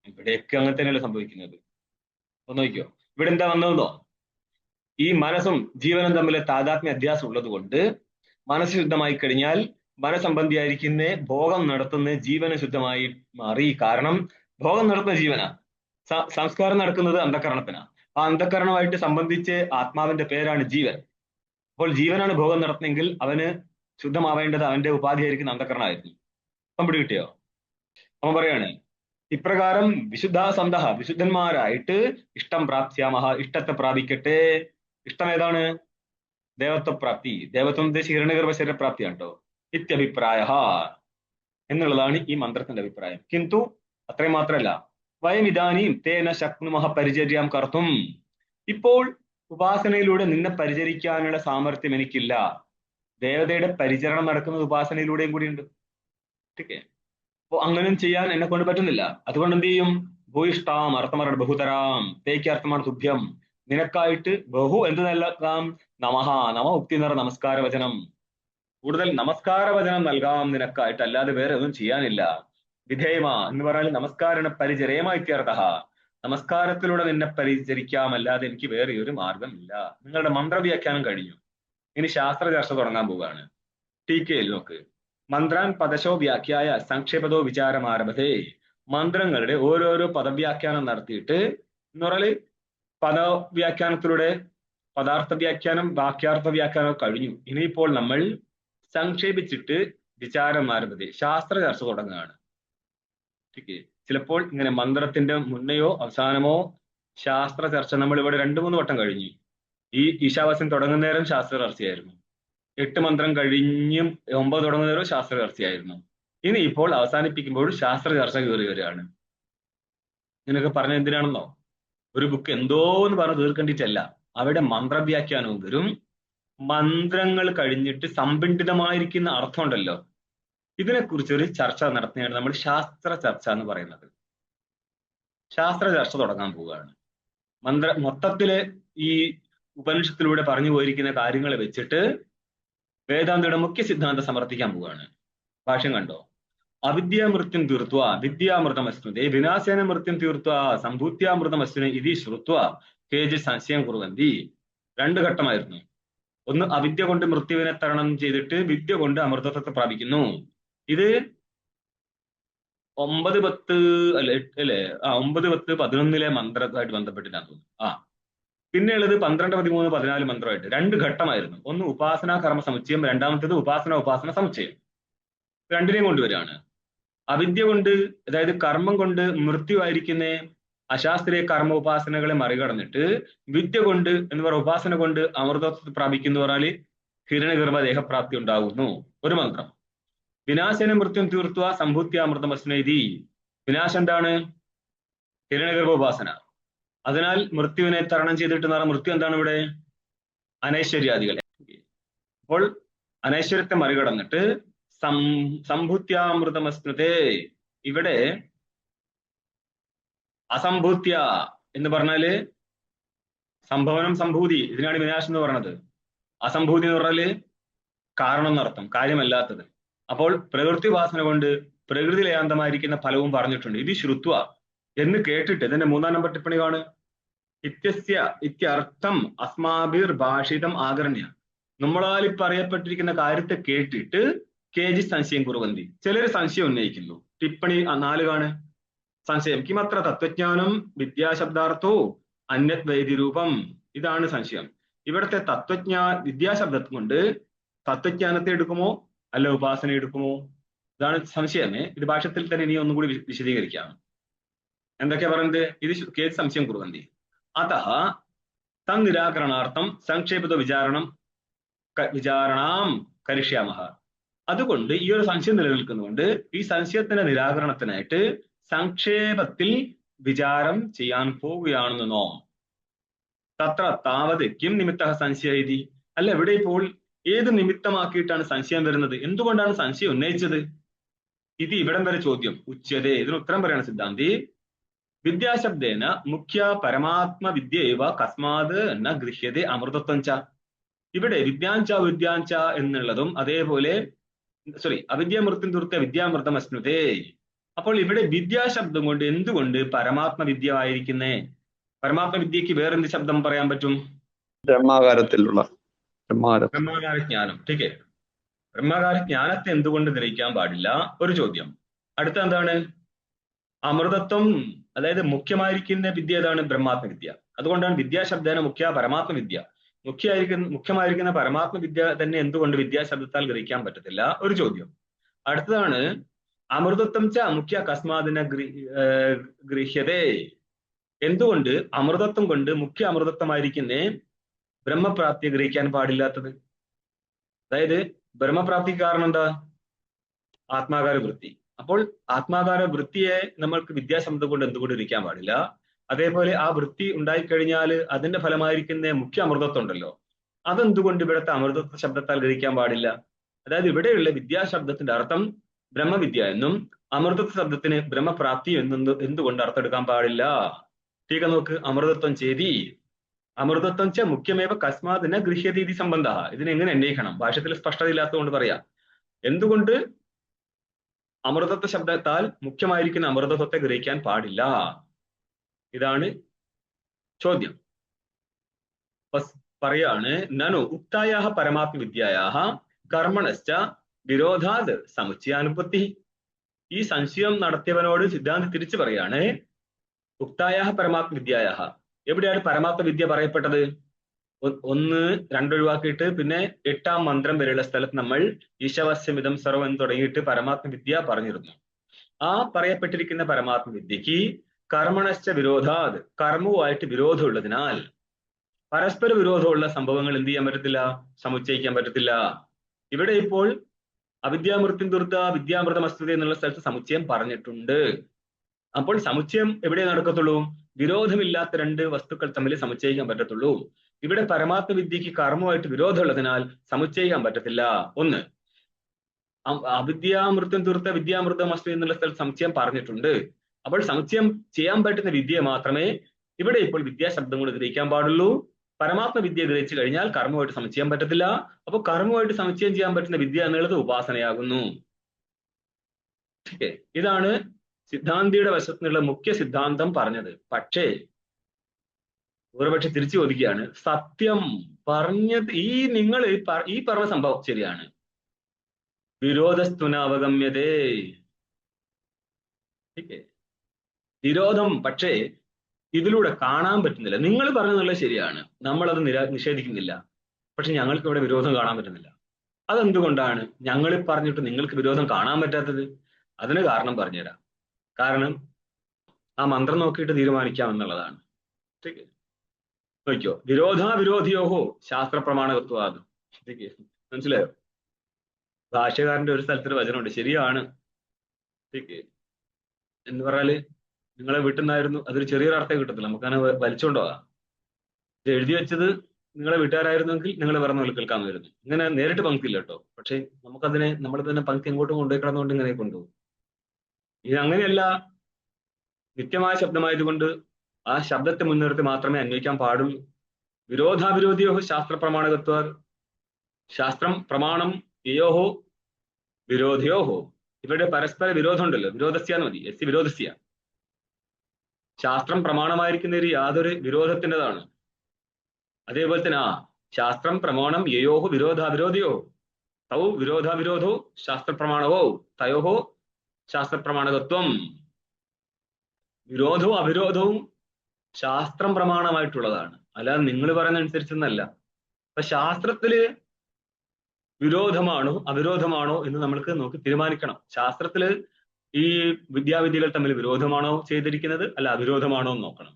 ഇവിടെയൊക്കെ അങ്ങനെ തന്നെയല്ലേ സംഭവിക്കുന്നത്. ഒന്ന് നോക്കിയോ, ഇവിടെ എന്താ വന്നതെന്നോ? ഈ മനസ്സും ജീവനും തമ്മിലെ താതാത്മ്യ അധ്യാസം ഉള്ളത് കൊണ്ട് മനസ്സ് ശുദ്ധമായി കഴിഞ്ഞാൽ മനസ്സംബന്ധിയായിരിക്കുന്ന ഭോഗം നടത്തുന്ന ജീവന് ശുദ്ധമായി മാറി. കാരണം ഭോഗം നടത്തുന്ന ജീവനാ, സംസ്കാരം നടക്കുന്നത് അന്ധകരണത്തിനാ. ആ അന്ധകരണമായിട്ട് സംബന്ധിച്ച് ആത്മാവിന്റെ പേരാണ് ജീവൻ. അപ്പോൾ ജീവനാണ് ഭോഗം നടത്തുന്നെങ്കിൽ അവന് ശുദ്ധമാവേണ്ടത് അവന്റെ ഉപാധിയായിരിക്കുന്ന അന്ധകരണമായിരുന്നു. അപ്പം പിടി കിട്ടിയോ? അവൻ പറയാണ് ഇപ്രകാരം വിശുദ്ധാസന്തഃ, വിശുദ്ധന്മാരായിട്ട് ഇഷ്ടം പ്രാപ്സ്യാമഹ, ഇഷ്ടത്തെ പ്രാപിക്കട്ടെ. ഇഷ്ടം ഏതാണ്? ദേവത്വപ്രാപ്തി. ദേവത്വം ഉദ്ദേശിച്ച് ഹിരണ്യഗർഭ ശരീരപ്രാപ്തിയാണ് കേട്ടോ. ഇത്യഭിപ്രായ എന്നുള്ളതാണ് ഈ മന്ത്രത്തിന്റെ അഭിപ്രായം. കിന്തു അത്രയും മാത്രമല്ല, വയം ഇദാനീം തേന ശക്നുമഹ പരിചര്യാം കർത്തും. ഇപ്പോൾ ഉപാസനയിലൂടെ നിന്നെ പരിചരിക്കാനുള്ള സാമർഥ്യം എനിക്കില്ല. ദേവതയുടെ പരിചരണം നടക്കുന്നത് ഉപാസനയിലൂടെയും കൂടിയുണ്ട്. ഓക്കെ, അപ്പൊ അങ്ങനെയും ചെയ്യാൻ എന്നെ കൊണ്ട് പറ്റുന്നില്ല. അതുകൊണ്ട് എന്ത് ചെയ്യും? ഭൂയിഷ്ടാം അർത്ഥമാണ് ബഹുതരാം, തേക്ക് അർത്ഥമാണ് തുഭ്യം, നിനക്കായിട്ട് ബഹു എന്ത് നൽകാം? നമഹ, നമ ഉക്തി നിറ നമസ്കാര വചനം, കൂടുതൽ നമസ്കാര വചനം നൽകാം നിനക്കായിട്ട്, അല്ലാതെ വേറെ ഒന്നും ചെയ്യാനില്ല. വിധേയമ എന്ന് പറഞ്ഞാൽ നമസ്കാരണ പരിചരേമ ഇത്യർത്ഥ, നമസ്കാരത്തിലൂടെ നിന്നെ പരിചരിക്കാം, അല്ലാതെ എനിക്ക് വേറെ ഒരു മാർഗമില്ല. നിങ്ങളുടെ മന്ത്രവ്യാഖ്യാനം കഴിഞ്ഞു. ഇനി ശാസ്ത്ര ചർച്ച തുടങ്ങാൻ പോവുകയാണ്. ടീക്കയിൽ നോക്ക്. മന്ത്രാൻ പദശോ വ്യാഖ്യായ സംക്ഷേപതോ വിചാരമാരഭതേ. മന്ത്രങ്ങളുടെ ഓരോരോ പദവ്യാഖ്യാനം നടത്തിയിട്ട് എന്ന് പറഞ്ഞാല് പദവ്യാഖ്യാനത്തിലൂടെ പദാർത്ഥ വ്യാഖ്യാനം, വാക്യാർത്ഥ വ്യാഖ്യാനം കഴിഞ്ഞു. ഇനിയിപ്പോൾ നമ്മൾ സംക്ഷേപിച്ചിട്ട് വിചാരമാരഭതേ, ശാസ്ത്ര ചർച്ച തുടങ്ങുകയാണ്. ചിലപ്പോൾ ഇങ്ങനെ മന്ത്രത്തിന്റെ മുന്നെയോ അവസാനമോ ശാസ്ത്ര ചർച്ച നമ്മൾ ഇവിടെ 2-3 വട്ടം കഴിഞ്ഞു. ഈ ഈശാവാസ്യം തുടങ്ങുന്ന നേരം ശാസ്ത്ര ചർച്ചയായിരുന്നു. 8 മന്ത്രം കഴിഞ്ഞും 9 തുടങ്ങുന്ന നേരം ശാസ്ത്ര ചർച്ചയായിരുന്നു. ഇനി ഇപ്പോൾ അവസാനിപ്പിക്കുമ്പോൾ ശാസ്ത്ര ചർച്ച കയറി വരികയാണ്. ഇങ്ങനെയൊക്കെ പറഞ്ഞ എന്തിനാണെന്നോ? ഒരു ബുക്ക് എന്തോ എന്ന് പറഞ്ഞ് തീർക്കണ്ടിട്ടല്ല, അവിടെ മന്ത്രവ്യാഖ്യാനവും വരും. മന്ത്രങ്ങൾ കഴിഞ്ഞിട്ട് സംബന്ധിതമായിരിക്കുന്ന അർത്ഥം ഉണ്ടല്ലോ, ഇതിനെക്കുറിച്ചൊരു ചർച്ച നടത്തുകയാണ് നമ്മൾ ശാസ്ത്ര ചർച്ച എന്ന് പറയുന്നത്. ശാസ്ത്ര ചർച്ച തുടങ്ങാൻ പോവുകയാണ്. മൊത്തത്തില് ഈ ഉപനിഷത്തിലൂടെ പറഞ്ഞു പോയിരിക്കുന്ന കാര്യങ്ങളെ വെച്ചിട്ട് വേദാന്തയുടെ മുഖ്യ സിദ്ധാന്തം സമർത്ഥിക്കാൻ പോവുകയാണ്. ഭാഷ്യം കണ്ടോ? അവിദ്യാമൃത്യം തീർത്വ വിദ്യാമൃതമസ്നുതേ വിനാശേന മൃത്യം തീർത്വ സംഭൂത്യാമൃതമസ്നുനെ ഇതി ശ്രുത്വ കേജി സംശയം കുറുവന്തി. 2 ഘട്ടമായിരുന്നു. ഒന്ന്, അവിദ്യ കൊണ്ട് മൃത്യുവിനെ തരണം ചെയ്തിട്ട് വിദ്യ കൊണ്ട് അമൃതത്വത്തെ പ്രാപിക്കുന്നു. ഇത് 9, 10 അല്ലെ 9, 10, 11 മന്ത്രമായിട്ട് ബന്ധപ്പെട്ടിട്ടാണ് തോന്നുന്നു. പിന്നെയുള്ളത് 12, 13, 14 മന്ത്രമായിട്ട് 2 ഘട്ടമായിരുന്നു. ഒന്ന് ഉപാസന കർമ്മ സമുച്ചയം, രണ്ടാമത്തേത് ഉപാസന സമുച്ചയം. 2നെയും കൊണ്ടുവരികയാണ്. അവിദ്യ കൊണ്ട്, അതായത് കർമ്മം കൊണ്ട് മൃത്യുവായിരിക്കുന്ന അശാസ്ത്രീയ കർമ്മ ഉപാസനകളെ മറികടന്നിട്ട് വിദ്യ കൊണ്ട് എന്ന് പറയുക ഉപാസന കൊണ്ട് അമൃതത്വത്തെ പ്രാപിക്കുന്നു പറഞ്ഞാല് ഹിരണ്യഗർഭ ദേഹപ്രാപ്തി ഉണ്ടാകുന്നു. ഒരു മന്ത്രം. വിനാശന മൃത്യം തീർത്തുക സംഭൂത്യാമൃതമസ്നൈതി. വിനാശം എന്താണ്? ഹിരണ്യഗർഭ ഉപാസന. അതിനാൽ മൃത്യുവിനെ തരണം ചെയ്തിട്ട് മൃത്യു എന്താണ് ഇവിടെ? അനൈശ്വര്യാദികളെ. അപ്പോൾ അനൈശ്വര്യത്തെ മറികടന്നിട്ട് സംഭൂത്യാമൃതമസ്നുതേ. ഇവിടെ അസംഭൂത്യ എന്ന് പറഞ്ഞാല് സംഭവനം സംഭൂതി, ഇതിനാണ് വിനാശം എന്ന് പറയുന്നത്. അസംഭൂതി എന്ന് പറഞ്ഞാല് കാരണം എന്നർത്ഥം, കാര്യമല്ലാത്തത്. അപ്പോൾ പ്രവൃത്തി വാസന കൊണ്ട് പ്രകൃതി ലയാന്തമായിരിക്കുന്ന ഫലവും പറഞ്ഞിട്ടുണ്ട്. ഇത് ശ്രുത്വ എന്ന് കേട്ടിട്ട്, ഇതിന്റെ 3-ാം നമ്പർ ടിപ്പണി കാണുക. ഇത്യസ്യ ഇത്യർത്ഥം അസ്മാഭിർ ഭാഷിതം ആകർണ്യ. നമ്മളാൽ പറയപ്പെട്ടിരിക്കുന്ന കാര്യത്തെ കേട്ടിട്ട് കേജി സംശയം കുറുവന്തി, ചിലര് സംശയം ഉന്നയിക്കുന്നു. ടിപ്പണി 4 കാണുക. സംശയം കിമത്ര തത്വജ്ഞാനം വിദ്യാശബ്ദാർത്ഥോ അന്യത് വൈദ്യരൂപം. ഇതാണ് സംശയം. ഇവിടുത്തെ വിദ്യാശബ്ദം കൊണ്ട് തത്വജ്ഞാനത്തെ എടുക്കുമോ അല്ല ഉപാസന എടുക്കുമോ? ഇതാണ് സംശയമേ. ഇത് ഭാഷത്തിൽ തന്നെ ഇനി ഒന്നും കൂടി വിശദീകരിക്കാം. എന്തൊക്കെയാ പറയുന്നത്? ഇത് കേസ് സംശയം കുറുവന്തി. അതഃ തന്നിരാകരണാർത്ഥം സംക്ഷേപിത വിചാരണാം കരിഷ്യാമഹ. അതുകൊണ്ട് ഈ ഒരു സംശയം നിലനിൽക്കുന്നുകൊണ്ട് ഈ സംശയത്തിന്റെ നിരാകരണത്തിനായിട്ട് സംക്ഷേപത്തിൽ വിചാരം ചെയ്യാൻ പോവുകയാണെന്നോ. തത്ര താവത് കിം നിമിത്ത സംശയ ഇതി. അല്ല, ഇവിടെ ഇപ്പോൾ ഏത് നിമിത്തമാക്കിയിട്ടാണ് സംശയം വരുന്നത്? എന്തുകൊണ്ടാണ് സംശയം ഉന്നയിച്ചത്? ഇത് ഇവിടം വരെ ചോദ്യം. ഉച്യതേ, ഇതിന് ഉത്തരം പറയണ സിദ്ധാന്തി. വിദ്യാശബ്ദേന മുഖ്യ പരമാത്മ വിദ്യൈവ കസ്മാത് ന ഗൃഹ്യതേ അമൃതത്വം ച. ഇവിടെ വിദ്യാഞ്ച എന്നുള്ളതും അതേപോലെ അവിദ്യാമൃത്യം തീർത്ത വിദ്യാമൃതം അശ്നുതേ. അപ്പോൾ ഇവിടെ വിദ്യാശബ്ദം കൊണ്ട് എന്തുകൊണ്ട് പരമാത്മ വിദ്യ ആയിരിക്കുന്നേ? പരമാത്മ വിദ്യക്ക് വേറെന്ത് ശബ്ദം പറയാൻ പറ്റും? ബ്രഹ്മാകാരത്തിലുള്ള ബ്രഹ്മാകാര ജ്ഞാനം. ടീക്കേ, ബ്രഹ്മാകാര ജ്ഞാനത്തെ എന്തുകൊണ്ട് ഗ്രഹിക്കാൻ പാടില്ല? ഒരു ചോദ്യം. അടുത്ത എന്താണ്? അമൃതത്വം, അതായത് മുഖ്യമായിരിക്കുന്ന വിദ്യ ഏതാണ്? ബ്രഹ്മാത്മ വിദ്യ. അതുകൊണ്ടാണ് വിദ്യാശബ്ദേന മുഖ്യ പരമാത്മ വിദ്യ. മുഖ്യമായിരിക്കുന്ന പരമാത്മ വിദ്യ തന്നെ എന്തുകൊണ്ട് വിദ്യാശബ്ദത്താൽ ഗ്രഹിക്കാൻ പറ്റത്തില്ല? ഒരു ചോദ്യം. അടുത്തതാണ് അമൃതത്വം ച മുഖ്യ കസ്മാദിന ഗൃഹ്യതേ. എന്തുകൊണ്ട് അമൃതത്വം കൊണ്ട് മുഖ്യ അമൃതത്വമായിരിക്കുന്നേ ബ്രഹ്മപ്രാപ്തിയെ ഗ്രഹിക്കാൻ പാടില്ലാത്തത്? അതായത് ബ്രഹ്മപ്രാപ്തിക്ക് കാരണം എന്താ? ആത്മാകാര വൃത്തി. അപ്പോൾ ആത്മാകാര വൃത്തിയെ നമ്മൾക്ക് വിദ്യാശബ്ദം കൊണ്ട് എന്തുകൊണ്ട് ഗ്രഹിക്കാൻ പാടില്ല? അതേപോലെ ആ വൃത്തി ഉണ്ടായിക്കഴിഞ്ഞാൽ അതിന്റെ ഫലമായിരിക്കുന്ന മുഖ്യ അമൃതത്വം ഉണ്ടല്ലോ, അതെന്തുകൊണ്ട് ഇവിടുത്തെ അമൃതത്വ ശബ്ദത്താൽ ഗ്രഹിക്കാൻ പാടില്ല? അതായത് ഇവിടെയുള്ള വിദ്യാശബ്ദത്തിന്റെ അർത്ഥം ബ്രഹ്മവിദ്യ എന്നും അമൃതത്വ ശബ്ദത്തിന് ബ്രഹ്മപ്രാപ്തി എന്തുകൊണ്ട് അർത്ഥം എടുക്കാൻ പാടില്ല? ടീക നോക്ക്. അമൃതത്വം ചേതി അമൃതത്വം ച മുഖ്യമേവ കസ്മാതിന ഗൃഹ്യതീതി സംബന്ധ. ഇതിനെങ്ങനെ അന്വേഷിക്കണം? ഭാഷത്തിൽ സ്പഷ്ടത ഇല്ലാത്തതുകൊണ്ട് പറയാം. എന്തുകൊണ്ട് അമൃതത്വ ശബ്ദത്താൽ മുഖ്യമായിരിക്കുന്ന അമൃതത്വത്തെ ഗ്രഹിക്കാൻ പാടില്ല? ഇതാണ് ചോദ്യം. പറയാണ് നനു ഉക്തായാഹ പരമാത്മ വിദ്യായാഹ കർമ്മണശ്ച വിരോധാത് സമുച്ചയാനുപത്തി. ഈ സംശയം നടത്തിയവനോട് സിദ്ധാന്തി തിരിച്ചു പറയാണ്, ഉക്തായാഹ പരമാത്മ വിദ്യായാഹ. എവിടെയാണ് പരമാത്മ വിദ്യ പറയപ്പെട്ടത്? 1, 2 ഒഴിവാക്കിയിട്ട് പിന്നെ 8-ാം മന്ത്രം വരെയുള്ള സ്ഥലത്ത് നമ്മൾ ഈശവസ്യമിതം സർവം എന്ന് തുടങ്ങിയിട്ട് പരമാത്മ വിദ്യ പറഞ്ഞിരുന്നു. ആ പറയപ്പെട്ടിരിക്കുന്ന പരമാത്മ വിദ്യക്ക് കർമ്മണശ്ച വിരോധാത്, കർമ്മവുമായിട്ട് വിരോധമുള്ളതിനാൽ പരസ്പര വിരോധമുള്ള സംഭവങ്ങൾ എന്ത് ചെയ്യാൻ പറ്റത്തില്ല? സമുച്ചയിക്കാൻ പറ്റത്തില്ല. ഇവിടെ ഇപ്പോൾ അവിദ്യാമൃത്യം തീർത്ത വിദ്യാമൃതമസ്തുത എന്നുള്ള സ്ഥലത്ത് സമുച്ചയം പറഞ്ഞിട്ടുണ്ട്. അപ്പോൾ സമുച്ചയം എവിടെ നടക്കത്തുള്ളൂ? വിരോധമില്ലാത്ത 2 വസ്തുക്കൾ തമ്മിൽ സമുച്ചയിക്കാൻ പറ്റത്തുള്ളൂ. ഇവിടെ പരമാത്മ വിദ്യക്ക് കർമ്മമായിട്ട് വിരോധമുള്ളതിനാൽ സമുച്ചയിക്കാൻ പറ്റത്തില്ല. 1, അവിദ്യാമൃത്യം തീർത്ത വിദ്യാമൃതമസ്തു എന്നുള്ള സ്ഥലത്ത് സമുച്ചയം പറഞ്ഞിട്ടുണ്ട്. അപ്പോൾ സമുച്ചയം ചെയ്യാൻ പറ്റുന്ന വിദ്യ മാത്രമേ ഇവിടെ ഇപ്പോൾ വിദ്യാശബ്ദം കൊണ്ട് ഗ്രഹിക്കാൻ പാടുള്ളൂ. പരമാത്മ വിദ്യ ഗ്രഹിച്ചു കഴിഞ്ഞാൽ കർമ്മമായിട്ട് സമുച്ചയം പറ്റത്തില്ല. അപ്പോൾ കർമ്മമായിട്ട് സമുച്ചയം ചെയ്യാൻ പറ്റുന്ന വിദ്യ എന്നുള്ളത് ഉപാസനയാകുന്നു. ഇതാണ് സിദ്ധാന്തിയുടെ വശത്തു നിന്നുള്ള മുഖ്യ സിദ്ധാന്തം പറഞ്ഞത്. പക്ഷേ ഒരുപക്ഷെ തിരിച്ചു ചോദിക്കുകയാണ്, സത്യം പറഞ്ഞത് നിങ്ങൾ ഈ പറഞ്ഞ സംഭവം ശരിയാണ്, വിരോധസ്തുന അവഗമ്യതേ. വിരോധം പക്ഷേ ഇതിലൂടെ കാണാൻ പറ്റുന്നില്ല. നിങ്ങൾ പറഞ്ഞതുള്ളത് ശരിയാണ്, നമ്മളത് നിഷേധിക്കുന്നില്ല. പക്ഷെ ഞങ്ങൾക്ക് ഇവിടെ വിരോധം കാണാൻ പറ്റുന്നില്ല. അതെന്തുകൊണ്ടാണ് ഞങ്ങൾ പറഞ്ഞിട്ട് നിങ്ങൾക്ക് വിരോധം കാണാൻ പറ്റാത്തത്? അതിന് കാരണം പറഞ്ഞുതരാം. കാരണം ആ മന്ത്രം നോക്കിയിട്ട് തീരുമാനിക്കാം എന്നുള്ളതാണ്. നോക്കിയോ, വിരോധിയോഹോ ശാസ്ത്ര പ്രമാണകത്വാദ്. മനസ്സിലായോ? ഭാഷ്യകാരന്റെ ഒരു സ്ഥലത്തൊരു വചനമുണ്ട്, ശരിയാണ് എന്ന് പറഞ്ഞാല് നിങ്ങളെ വീട്ടിൽ നിന്നായിരുന്നു, അതൊരു ചെറിയൊരു അർത്ഥമേ കിട്ടത്തില്ല, നമുക്കങ്ങനെ വലിച്ചുകൊണ്ടുപോകാം. ഇത് എഴുതി വെച്ചത് നിങ്ങളെ വീട്ടുകാരായിരുന്നെങ്കിൽ നിങ്ങൾ പറഞ്ഞ പോലെ കേൾക്കാമായിരുന്നു. ഇങ്ങനെ നേരിട്ട് പങ്ക്തിയില്ല കേട്ടോ, പക്ഷെ നമുക്കതിനെ നമ്മൾ തന്നെ പങ്ക്തി എങ്ങോട്ടും കൊണ്ടുപോയി കിടന്നുകൊണ്ട് ഇങ്ങനെ കൊണ്ടുപോകും. ഇത് അങ്ങനെയല്ല, നിത്യമായ ശബ്ദമായതുകൊണ്ട് ആ ശബ്ദത്തെ മുൻനിർത്തി മാത്രമേ അന്വയിക്കാൻ പാടുള്ളൂ. വിരോധാവിരോധിയോ ശാസ്ത്ര പ്രമാണകത്വ, ശാസ്ത്രം പ്രമാണം യോഹോ വിരോധിയോഹോ. ഇവരുടെ പരസ്പര വിരോധം ഉണ്ടല്ലോ, വിരോധസ്യാന്ന് മതി, എസ് വിരോധസ്യ. ശാസ്ത്രം പ്രമാണമായിരിക്കുന്നതിൽ യാതൊരു വിരോധത്തിൻ്റെതാണ്. അതേപോലെ തന്നെ ശാസ്ത്രം പ്രമാണം യയോഹോ വിരോധാവിരോധിയോ തൗ വിരോധാവിരോധോ ശാസ്ത്രപ്രമാണവോ തയോഹോ ശാസ്ത്രപ്രമാണകത്വം. വിരോധവും അവിരോധവും ശാസ്ത്രം പ്രമാണമായിട്ടുള്ളതാണ്, അല്ലാതെ നിങ്ങൾ പറയുന്ന അനുസരിച്ചൊന്നല്ല. അപ്പൊ ശാസ്ത്രത്തില് വിരോധമാണോ അവിരോധമാണോ എന്ന് നമ്മൾക്ക് നോക്കി തീരുമാനിക്കണം. ശാസ്ത്രത്തില് ഈ വിദ്യാവിധികൾ തമ്മിൽ വിരോധമാണോ ചെയ്തിരിക്കുന്നത്, അല്ല അവിരോധമാണോ എന്ന് നോക്കണം.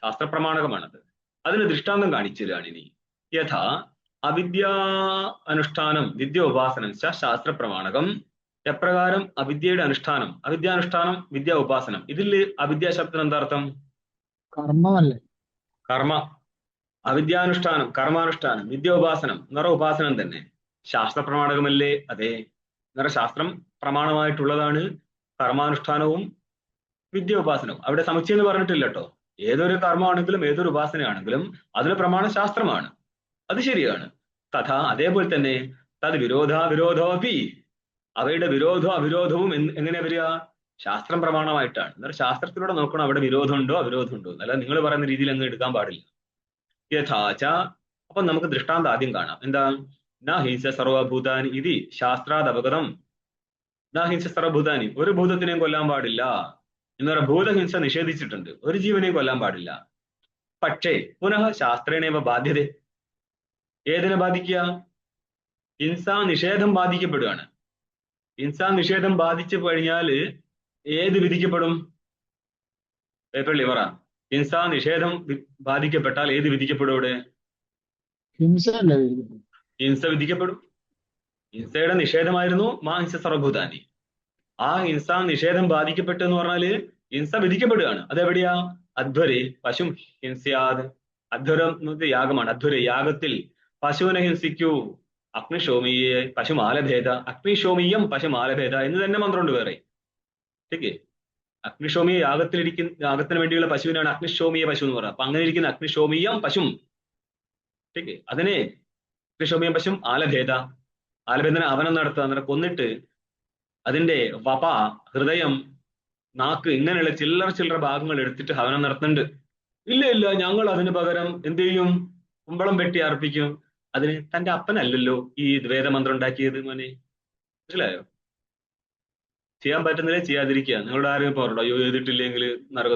ശാസ്ത്രപ്രമാണകമാണത്. അതിന് ദൃഷ്ടാന്തം കാണിച്ചു തരാണ് ഇനി. യഥാ അവിദ്യാ അനുഷ്ഠാനം വിദ്യ ഉപാസനം ശാസ്ത്രപ്രമാണകം. എപ്രകാരം അവിദ്യയുടെ അനുഷ്ഠാനം, അവിദ്യാനുഷ്ഠാനം വിദ്യാ ഉപാസനം. ഇതിൽ അവിദ്യാശബ്ദത്തിന് എന്താർത്ഥം? കർമ്മമല്ലേ? കർമ്മ. അവിദ്യാനുഷ്ഠാനം കർമാനുഷ്ഠാനം, വിദ്യോപാസനം നിറ ഉപാസനം തന്നെ. ശാസ്ത്രപ്രമാണകമല്ലേ? അതെ. നിറ ശാസ്ത്രം പ്രമാണമായിട്ടുള്ളതാണ് കർമാനുഷ്ഠാനവും വിദ്യോപാസനവും. അവിടെ സമുച്ചയം എന്ന് പറഞ്ഞിട്ടില്ല കേട്ടോ. ഏതൊരു കർമ്മമാണെങ്കിലും ഏതൊരു ഉപാസനയാണെങ്കിലും അതിന് പ്രമാണം ശാസ്ത്രമാണ്, അത് ശരിയാണ്. തഥാ അതേപോലെ തന്നെ തത് വിരോധാവിരോധോപി, അവയുടെ വിരോധവും അവിരോധവും എങ്ങനെ വരിക? ശാസ്ത്രം പ്രമാണമായിട്ടാണ്. എന്നാൽ ശാസ്ത്രത്തിലൂടെ നോക്കണം അവിടെ വിരോധമുണ്ടോ അവിരോധമുണ്ടോ, അല്ല നിങ്ങൾ പറയുന്ന രീതിയിൽ അങ്ങ് എടുക്കാൻ പാടില്ല. യഥാച. അപ്പൊ നമുക്ക് ദൃഷ്ടാന്തം ആദ്യം കാണാം. എന്താ? ന ഹിംസ സർവഭൂതാനി ഇതി ശാസ്ത്രാത് അവഗതം. ന ഹിംസ സർവഭൂതാനി, ഒരു ഭൂതത്തിനെയും കൊല്ലാൻ പാടില്ല എന്ന് പറഞ്ഞാൽ ഭൂതഹിംസ നിഷേധിച്ചിട്ടുണ്ട്, ഒരു ജീവനെയും കൊല്ലാൻ പാടില്ല. പക്ഷേ പുനഃ ശാസ്ത്രേണേവ ബാധ്യത. ഏതിനെ ബാധിക്കുക? ഹിംസാ നിഷേധം ബാധിക്കപ്പെടുകയാണ്. ഹിംസാ നിഷേധം ബാധിച്ചു കഴിഞ്ഞാല് ഏത് വിധിക്കപ്പെടും? പേപ്പറിൽ പറ. ഹിംസാ നിഷേധം ബാധിക്കപ്പെട്ടാൽ ഏത് വിധിക്കപ്പെടും? ഇവിടെ ഹിംസയല്ലേ? ഹിംസ വിധിക്കപ്പെടും. ഹിംസയുടെ നിഷേധമായിരുന്നു മാ ഹിംസ സർവഭൂതാനി. ആ ഹിംസാ നിഷേധം ബാധിക്കപ്പെട്ടു എന്ന് പറഞ്ഞാല് ഹിംസ വിധിക്കപ്പെടുകയാണ്. അതെവിടെയാ? അധ്വരെ പശും ഹിംസ്യാത്. അധ്വരം എന്നത് യാഗമാണ്. അധ്വരെ യാഗത്തിൽ പശുവിനെ ഹിംസിക്കൂ. അഗ്നിശോമീയെ പശുമാലഭേദ, അഗ്നിശോമീയം പശുമാലഭേദ എന്ന് തന്നെ മന്ത്രമുണ്ട് വേറെ. ठीक അഗ്നിശോമീയ യാഗത്തിന് വേണ്ടിയുള്ള പശുവിനാണ് അഗ്നിശോമീയ പശു എന്ന് പറയുന്നത്. അപ്പൊ അങ്ങനെ ഇരിക്കുന്ന അഗ്നിശോമീയം പശും ठीक അതിനെ അഗ്നിശോമീയം പശും ആലഭേദ, ആലഭേദന അവനം നടത്തുക, എന്നിട്ട് കൊന്നിട്ട് അതിന്റെ വപ, ഹൃദയം, നാക്ക് ഇങ്ങനെയുള്ള ചില്ലറ ഭാഗങ്ങൾ എടുത്തിട്ട് ഹവനം നടത്തുന്നുണ്ട്. ഇല്ല ഞങ്ങൾ അതിന് പകരം എന്ത് ചെയ്യും? കുമ്പളം വെട്ടി അർപ്പിക്കും. അതിന് തന്റെ അപ്പനല്ലല്ലോ ഈ വേദമന്ത്രം ഉണ്ടാക്കിയത്. മോനെ മനസ്സിലായോ? ചെയ്യാൻ പറ്റുന്നില്ലേ ചെയ്യാതിരിക്കുക. നിങ്ങളുടെ ആരും പറഞ്ഞോ അയ്യോ ചെയ്തിട്ടില്ലെങ്കിൽ നരക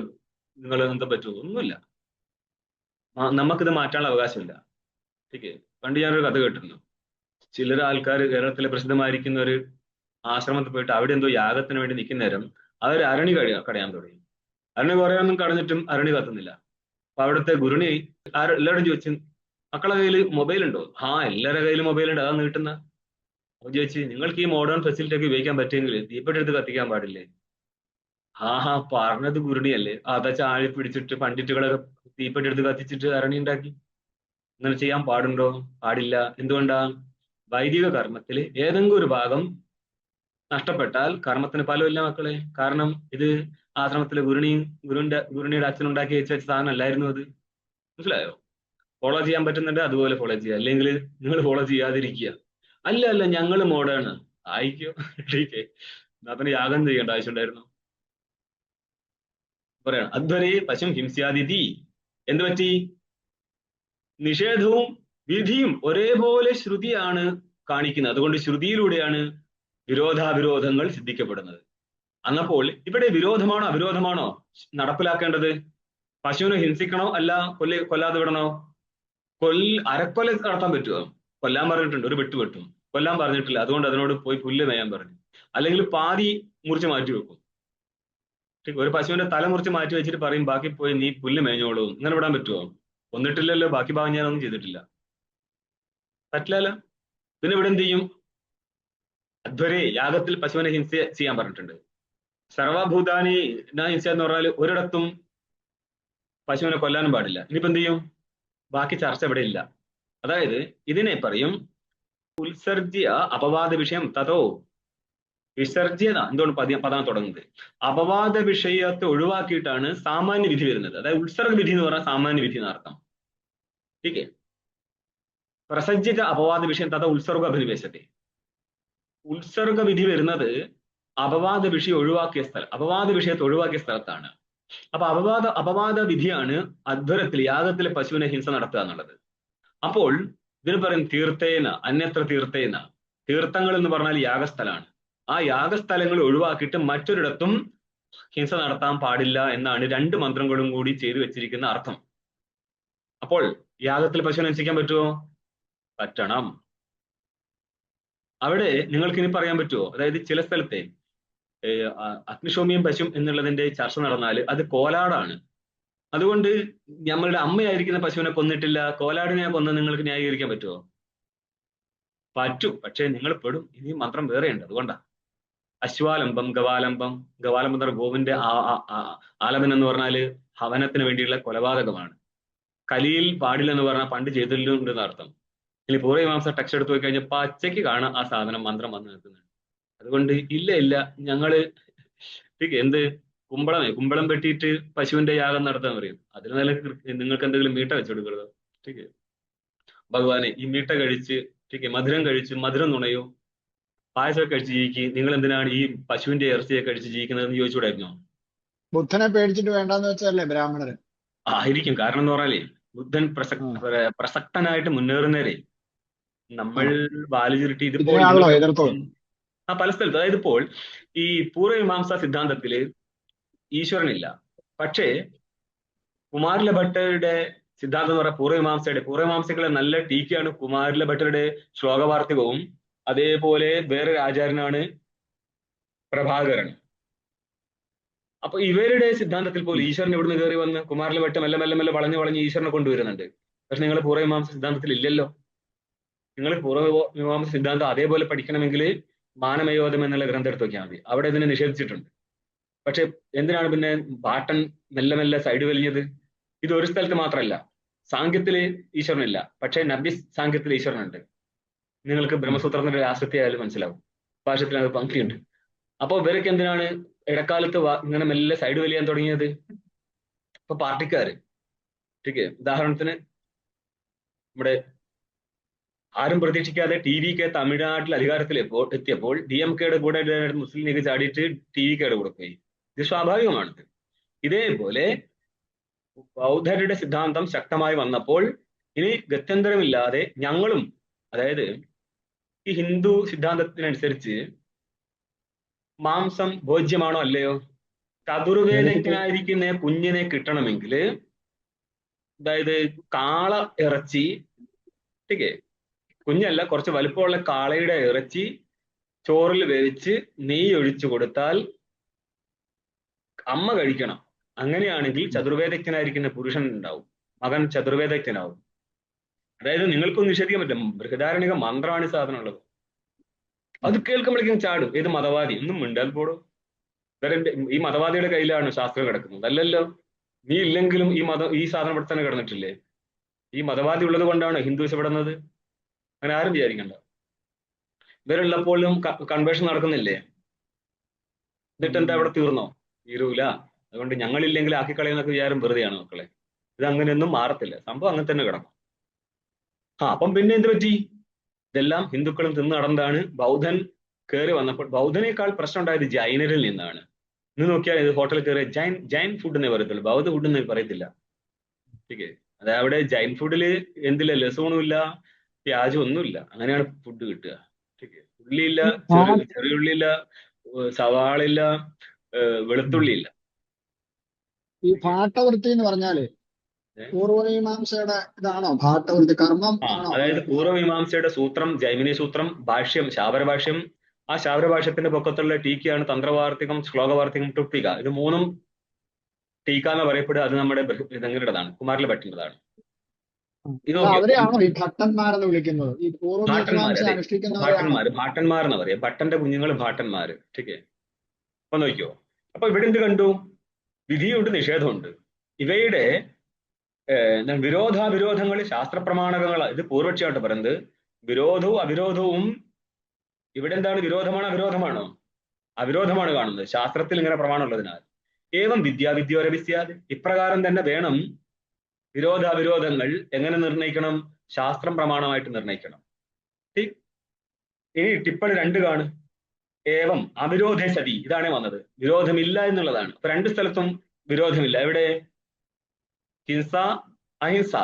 നിങ്ങൾ എന്താ പറ്റുമോ? ഒന്നുമില്ല. നമുക്കിത് മാറ്റാനുള്ള അവകാശമില്ല. ठीक പണ്ട് ഞാനൊരു കഥ കേട്ടിരുന്നു. ചിലർ ആൾക്കാർ കേരളത്തിലെ പ്രസിദ്ധമായിരിക്കുന്ന ഒരു ആശ്രമത്തിൽ പോയിട്ട് അവിടെ എന്തോ യാഗത്തിന് വേണ്ടി നിൽക്കുന്ന നേരം അവർ അരണി കടയാൻ തുടങ്ങി. അരണി കുറയാനൊന്നും കടഞ്ഞിട്ടും അരണി കത്തുന്നില്ല. അപ്പൊ അവിടുത്തെ ഗുരുണി എല്ലാവരും ചോദിച്ചു, മക്കളെ കയ്യിൽ മൊബൈൽ ഉണ്ടോ? എല്ലാവരുടെ കയ്യിൽ മൊബൈൽ ഉണ്ട്, അതാ നീട്ടുന്ന. അപ്പൊ ചോദിച്ചു, നിങ്ങൾക്ക് ഈ മോഡേൺ ഫെസിലിറ്റി ഒക്കെ ഉപയോഗിക്കാൻ പറ്റുമെങ്കിൽ തീപ്പെട്ടി എടുത്ത് കത്തിക്കാൻ പാടില്ലേ? പറഞ്ഞത് ഗുരുണിയല്ലേ. അതാ ചാഴി പിടിച്ചിട്ട് പണ്ഡിറ്റുകളൊക്കെ തീപ്പെട്ടി എടുത്ത് കത്തിച്ചിട്ട് അരണി ഉണ്ടാക്കി. അങ്ങനെ ചെയ്യാൻ പാടുണ്ടോ? പാടില്ല. എന്തുകൊണ്ടാ? വൈദിക കർമ്മത്തിൽ ഏതെങ്കിലും ഒരു ഭാഗം നഷ്ടപ്പെട്ടാൽ കർമ്മത്തിന് ഫലമില്ല മക്കളെ. കാരണം ഇത് ആശ്രമത്തിലെ ഗുരുണിയുടെ അച്ഛൻ ഉണ്ടാക്കി വെച്ച സാധനം അല്ലായിരുന്നു അത്. മനസ്സിലായോ? ഫോളോ ചെയ്യാൻ പറ്റുന്നുണ്ട് അതുപോലെ ഫോളോ ചെയ്യുക, അല്ലെങ്കിൽ നിങ്ങൾ ഫോളോ ചെയ്യാതിരിക്കുക. അല്ല ഞങ്ങൾ മോഡേൺ ആയിക്കോ. ടീക്കേ പിന്നെ യാഗം ചെയ്യേണ്ട ആവശ്യം ഉണ്ടായിരുന്നു? പറയണം അധ്വരേ പശും ഹിംസ്യാദിതി. എന്ത് പറ്റി? നിഷേധവും വിധിയും ഒരേപോലെ ശ്രുതിയാണ് കാണിക്കുന്നത്. അതുകൊണ്ട് ശ്രുതിയിലൂടെയാണ് വിരോധാവിരോധങ്ങൾ സിദ്ധിക്കപ്പെടുന്നത്. അന്നപ്പോൾ ഇവിടെ വിരോധമാണോ അവിരോധമാണോ നടപ്പിലാക്കേണ്ടത്? പശുവിനെ ഹിംസിക്കണോ അല്ല കൊല്ലാതെ വിടണോ? അരക്കൊല നടത്താൻ പറ്റുമോ? കൊല്ലാൻ പറഞ്ഞിട്ടുണ്ട്, ഒരു വെട്ട് വെട്ടും. കൊല്ലാൻ പറഞ്ഞിട്ടില്ല, അതുകൊണ്ട് അതിനോട് പോയി പുല്ല് മേയാൻ പറഞ്ഞു. അല്ലെങ്കിൽ പാതി മുറിച്ച് മാറ്റി വെക്കും. ഒരു പശുവിന്റെ തല മുറിച്ച് മാറ്റി വെച്ചിട്ട് പറയും ബാക്കി പോയി നീ പുല്ല് മേഞ്ഞോളൂ. ഇങ്ങനെ വിടാൻ പറ്റുമോ? ഒന്നിട്ടില്ലല്ലോ, ബാക്കി ഭാഗം ഞാനൊന്നും ചെയ്തിട്ടില്ല. പറ്റില്ലല്ലോ. പിന്നെ ഇവിടെ എന്ത് ചെയ്യും? അധ്വരെ യാഗത്തിൽ പശുവിനെ ഹിംസ ചെയ്യാൻ പറഞ്ഞിട്ടുണ്ട്. സർവഭൂതാനി ന ഹിംസ എന്ന് പറഞ്ഞാൽ ഒരിടത്തും പശുവിനെ കൊല്ലാനും പാടില്ല. ഇനിയിപ്പോ എന്ത് ചെയ്യും? ബാക്കി ചർച്ച ഇവിടെ ഇല്ല. അതായത് ഇതിനെ പറയും ഉത്സർജ്യ അപവാദ വിഷയം തതോ വിസർജ്യത എന്തുകൊണ്ട് പദം തുടങ്ങുന്നത്. അപവാദ വിഷയത്തെ ഒഴിവാക്കിയിട്ടാണ് സാമാന്യ വിധി വരുന്നത്. അതായത് ഉത്സർഗ വിധി എന്ന് പറഞ്ഞാൽ സാമാന്യ വിധി എന്നർത്ഥം. ठीक है. പ്രസജ്ജിത അപവാദ വിഷയം തഥ ഉത്സർഗ അഭിനിവേശത്തെ. ഉത്സർഗ വിധി വരുന്നത് അപവാദ വിഷയം ഒഴിവാക്കിയ സ്ഥലം, അപവാദ വിഷയത്തെ ഒഴിവാക്കിയ സ്ഥലത്താണ്. അപ്പൊ അപവാദ വിധിയാണ് അധ്വരത്തിൽ യാഗത്തിലെ പശുവിനെ ഹിംസ നടത്തുക എന്നുള്ളത്. അപ്പോൾ ഇതിന് പറയും തീർത്ഥേന അന്യത്ര തീർത്ഥേന. തീർത്ഥങ്ങൾ എന്ന് പറഞ്ഞാൽ യാഗസ്ഥലമാണ്. ആ യാഗസ്ഥലങ്ങൾ ഒഴിവാക്കിയിട്ട് മറ്റൊരിടത്തും ഹിംസ നടത്താൻ പാടില്ല എന്നാണ് രണ്ട് മന്ത്രങ്ങളും കൂടി ചെയ്തു വെച്ചിരിക്കുന്ന അർത്ഥം. അപ്പോൾ യാഗത്തിൽ പശുവിനെ ഹിംസിക്കാൻ പറ്റുമോ? പറ്റണം. അവിടെ നിങ്ങൾക്ക് ഇനി പറയാൻ പറ്റുമോ? അതായത് ചില സ്ഥലത്തെ അഗ്നിശോമിയും പശുവും എന്നുള്ളതിന്റെ ചർച്ച നടന്നാൽ അത് കോലാടാണ്. അതുകൊണ്ട് നമ്മളുടെ അമ്മയായിരിക്കുന്ന പശുവിനെ കൊന്നിട്ടില്ല, കോലാടിനെ കൊന്ന് നിങ്ങൾക്ക് ന്യായീകരിക്കാൻ പറ്റുമോ? പറ്റും, പക്ഷേ നിങ്ങൾ പെടും. ഇനി മന്ത്രം വേറെയുണ്ട്. അതുകൊണ്ടാ അശ്വാലംബം ഗവാലംബം. ഗവാലംബം എന്ന് പറഞ്ഞാൽ ഗോവിന്റെ ആലംബം എന്ന് പറഞ്ഞാല് ഹവനത്തിന് വേണ്ടിയുള്ള കൊലപാതകമാണ്. കലിയിൽ പാടില്ലെന്ന് പറഞ്ഞാൽ പണ്ട് ചെയ്തിട്ടുണ്ടെന്ന് അർത്ഥം. ഇനി പൂർവ്വമീമാംസ ടെക്സ്റ്റ് എടുത്ത് പോയി കഴിഞ്ഞാൽ പച്ചയ്ക്ക് കാണാം ആ സാധനം മന്ത്രം വന്ന് നിൽക്കുന്നുണ്ട്. അതുകൊണ്ട് ഇല്ല ഞങ്ങള് എന്ത് കുമ്പളം വെട്ടിയിട്ട് പശുവിന്റെ യാഗം നടത്താൻ പറയും. അതിന് നല്ല നിങ്ങൾക്ക് എന്തെങ്കിലും മീട്ട വെച്ചെടുക്കരുത്. ठीक है. ഭഗവാനെ ഈ മീട്ട കഴിച്ച് മധുരം കഴിച്ച് മധുരം നുണയോ പായസമൊക്കെ കഴിച്ച് ജീവിക്കുക, നിങ്ങൾ എന്തിനാണ് ഈ പശുവിന്റെ ഇറച്ചിയെ കഴിച്ച് ജീവിക്കുന്നതെന്ന് ചോദിച്ചുകൂടായിരുന്നോ? ബുദ്ധനെ പേടിച്ചിട്ട് വേണ്ടാന്ന് വെച്ചല്ലേ ബ്രാഹ്മണര്? ആയിരിക്കും. കാരണം എന്ന് പറഞ്ഞാലേ ബുദ്ധൻ പ്രസക്തനായിട്ട് മുന്നേറുന്നവരെ നമ്മൾ വാലുചുരുട്ടി ഇതിപ്പോൾ പല സ്ഥലത്ത്, അതായത് ഇപ്പോൾ ഈ പൂർവ്വമീമാംസ സിദ്ധാന്തത്തില് ഈശ്വരനില്ല. പക്ഷേ കുമാരില ഭട്ടരുടെ സിദ്ധാന്തം എന്ന് പറഞ്ഞാൽ പൂർവ്വമീമാംസകളെ നല്ല ടീക്കയാണ് കുമാരില ഭട്ടരുടെ ശ്ലോകവാർത്തികവും. അതേപോലെ വേറൊരു ആചാര്യനാണ് പ്രഭാകരൻ. അപ്പൊ ഇവരുടെ സിദ്ധാന്തത്തിൽ പോലും ഈശ്വരൻ എവിടുന്ന് കയറി വന്ന് കുമാരില ഭട്ടം മെല്ലെ മെല്ലെ മെല്ലെ വളഞ്ഞ് ഈശ്വരനെ കൊണ്ടുവരുന്നുണ്ട്. പക്ഷെ നിങ്ങൾ പൂർവ്വമീമാംസ സിദ്ധാന്തത്തിൽ ഇല്ലല്ലോ. നിങ്ങൾ പൂർവ്വമീമാംസ സിദ്ധാന്തം അതേപോലെ പഠിക്കണമെങ്കിൽ മാനമയോധം എന്നുള്ള ഗ്രന്ഥം എടുത്ത് നോക്കിയാൽ മതി. അവിടെ ഇതിനെ നിഷേധിച്ചിട്ടുണ്ട്. പക്ഷെ എന്തിനാണ് പിന്നെ ഭാട്ടൻ മെല്ലെ മെല്ലെ സൈഡ് വലിഞ്ഞത്? ഇത് ഒരു സ്ഥലത്ത് മാത്രമല്ല. സാങ്കേത്തില് ഈശ്വരനില്ല, പക്ഷെ നബി സാങ്കേത്തിൽ ഈശ്വരനുണ്ട്. നിങ്ങൾക്ക് ബ്രഹ്മസൂത്രത്തിന്റെ രാസത്തെ ആയാലും മനസ്സിലാവും. ഭാഷത്തിൽ അത് പങ്ക്തിയുണ്ട്. അപ്പൊ ഇവരൊക്കെ എന്തിനാണ് ഇടക്കാലത്ത് ഇങ്ങനെ മെല്ലെ സൈഡ് വലിയാൻ തുടങ്ങിയത്? ഇപ്പൊ പാർട്ടിക്കാര് ഉദാഹരണത്തിന് നമ്മുടെ ആരും പ്രതീക്ഷിക്കാതെ TVK തമിഴ്നാട്ടിൽ അധികാരത്തിൽ എത്തിയപ്പോൾ DMKയുടെ കൂടെ മുസ്ലിം ലീഗ് ചാടിയിട്ട് TVKയുടെ കൂടെ പോയി. ഇത് സ്വാഭാവികമാണിത്. ഇതേപോലെ ബൗദ്ധരുടെ സിദ്ധാന്തം ശക്തമായി വന്നപ്പോൾ ഇനി ഗത്യന്തരമില്ലാതെ ഞങ്ങളും, അതായത് ഈ ഹിന്ദു സിദ്ധാന്തത്തിനനുസരിച്ച് മാംസം ഭോജ്യമാണോ അല്ലയോ? ചതുർവേദജ്ഞനായിരിക്കുന്ന കുഞ്ഞിനെ കിട്ടണമെങ്കിൽ, അതായത് കാള ഇറച്ചി, കുഞ്ഞല്ല കുറച്ച് വലുപ്പമുള്ള കാളയുടെ ഇറച്ചി ചോറിൽ വേവിച്ച് നെയ്യ് ഒഴിച്ചു കൊടുത്താൽ അമ്മ കഴിക്കണം. അങ്ങനെയാണെങ്കിൽ ചതുർവേദജ്ഞനായിരിക്കുന്ന പുരുഷൻ ഉണ്ടാവും, മകൻ ചതുർവേദജ്ഞനാവും. അതായത് നിങ്ങൾക്കൊന്നും നിഷേധിക്കാൻ പറ്റും. ബൃഹദാരണിക മന്ത്രമാണ് ഈ സാധനം ഉള്ളത്. അത് കേൾക്കുമ്പോഴേക്കും ചാടും. ഏത് മതവാദി ഒന്നും മിണ്ടാൽ പോടും. ഈ മതവാദിയുടെ കയ്യിലാണ് ശാസ്ത്രം കിടക്കുന്നത്, അല്ലല്ലോ. നീ ഇല്ലെങ്കിലും ഈ സാധനം ഇവിടെ തന്നെ കിടന്നിട്ടില്ലേ? ഈ മതവാദി ഉള്ളത് കൊണ്ടാണ് ഹിന്ദുസ് പെടുന്നത്. അങ്ങനെ ആരും വിചാരിക്കണ്ട. ഇവരുള്ളപ്പോഴും കൺവേർഷൻ നടക്കുന്നില്ലേ? എന്നിട്ട് എന്താ അവിടെ തീർന്നോ? തീരൂല. അതുകൊണ്ട് ഞങ്ങളില്ലെങ്കിൽ ആക്കിക്കളയുന്നൊക്കെ വിചാരം വെറുതെയാണ് മക്കളെ. ഇത് അങ്ങനെയൊന്നും മാറത്തില്ല. സംഭവം അങ്ങനെ തന്നെ കിടക്കും. അപ്പം പിന്നെ എന്ത് പറ്റി? ഇതെല്ലാം ഹിന്ദുക്കളും തിന്ന് നടന്നതാണ്. ബൗദ്ധൻ കയറി വന്നപ്പോൾ ബൗദ്ധനേക്കാൾ പ്രശ്നം ഉണ്ടായത് ജൈനരിൽ നിന്നാണ്. ഇന്ന് നോക്കിയാൽ ഇത് ഹോട്ടലിൽ കയറിയ ജൈൻ ഫുഡ് എന്നേ പറയത്തുള്ളൂ, ബൗദ്ധ ഫുഡ് എന്ന് പറയത്തില്ല. അതായത് അവിടെ ജൈൻ ഫുഡില് എന്തില്ല, ലസൂണും ഇല്ല, പ്യാജും ഒന്നുമില്ല. അങ്ങനെയാണ് ഫുഡ് കിട്ടുക. ഉള്ളിയില്ല, ചെറിയ ഉള്ളിയില്ല, സവാളില്ല, വെളുത്തുള്ളിയില്ല. ഈ ഭാട്ടവൃത്തി എന്ന് പറഞ്ഞാല് പൂർവ്വമീമാംസയുടെ ഇതാണോ? ഭാട്ടവൃത്തി കർമ്മം ആണോ? അതായത് പൂർവ്വമീമാംസയുടെ സൂത്രം, ജൈമിനി സൂത്രം, ഭാഷ്യം, ശാബരഭാഷ്യം. ആ ശാബരഭാഷ്യത്തിന്റെ പൊക്കത്തുള്ള ടീക്കയാണ് തന്ത്രവാർത്തികം, ശ്ലോകവാർത്തികം, ടുപ്പിക. ഇത് മൂന്നും ടീക്ക എന്ന് പറയപ്പെടുക. അത് നമ്മുടെ ഇതങ്ങളുടേതാണ്, കുമാരില ഭട്ടിൻ്റെതാണ്. അവരെയാണോ ഈ ഭട്ടന്മാരെന്ന് വിളിക്കുന്നത്? ഈ പൂർവ്വമീമാംസ അനുഷ്ഠിക്കുന്നവരാണ് ഭാട്ടന്മാരെന്ന് പറയാം. ഭട്ടന്റെ കുഞ്ഞുങ്ങൾ ഭാട്ടന്മാര്. അപ്പൊ നോക്കിയോ, അപ്പൊ ഇവിടെ എന്ത് കണ്ടു? വിധിയുണ്ട്, നിഷേധമുണ്ട്. ഇവയുടെ വിരോധാവിരോധങ്ങൾ ശാസ്ത്രപ്രമാണകങ്ങൾ. ഇത് പൂർവക്ഷിയായിട്ട് പറയുന്നത്. വിരോധവും അവിരോധവും ഇവിടെ എന്താണ്? വിരോധമാണോ അവിരോധമാണോ? അവിരോധമാണ് കാണുന്നത് ശാസ്ത്രത്തിൽ ഇങ്ങനെ പ്രമാണമുള്ളതിനാൽ. ഏവം വിദ്യാവിദ്യോരവിസ്യാദ്. ഇപ്രകാരം തന്നെ വേണം വിരോധാവിരോധങ്ങൾ എങ്ങനെ നിർണയിക്കണം? ശാസ്ത്രം പ്രമാണമായിട്ട് നിർണയിക്കണം. ഇനി ടിപ്പണി 2 കാണും. ഏവം അവിരോധേ സതി. ഇതാണ് വന്നത്. വിരോധമില്ല എന്നുള്ളതാണ്. അപ്പൊ 2 സ്ഥലത്തും വിരോധമില്ല. എവിടെ? ഹിംസ, അഹിംസ,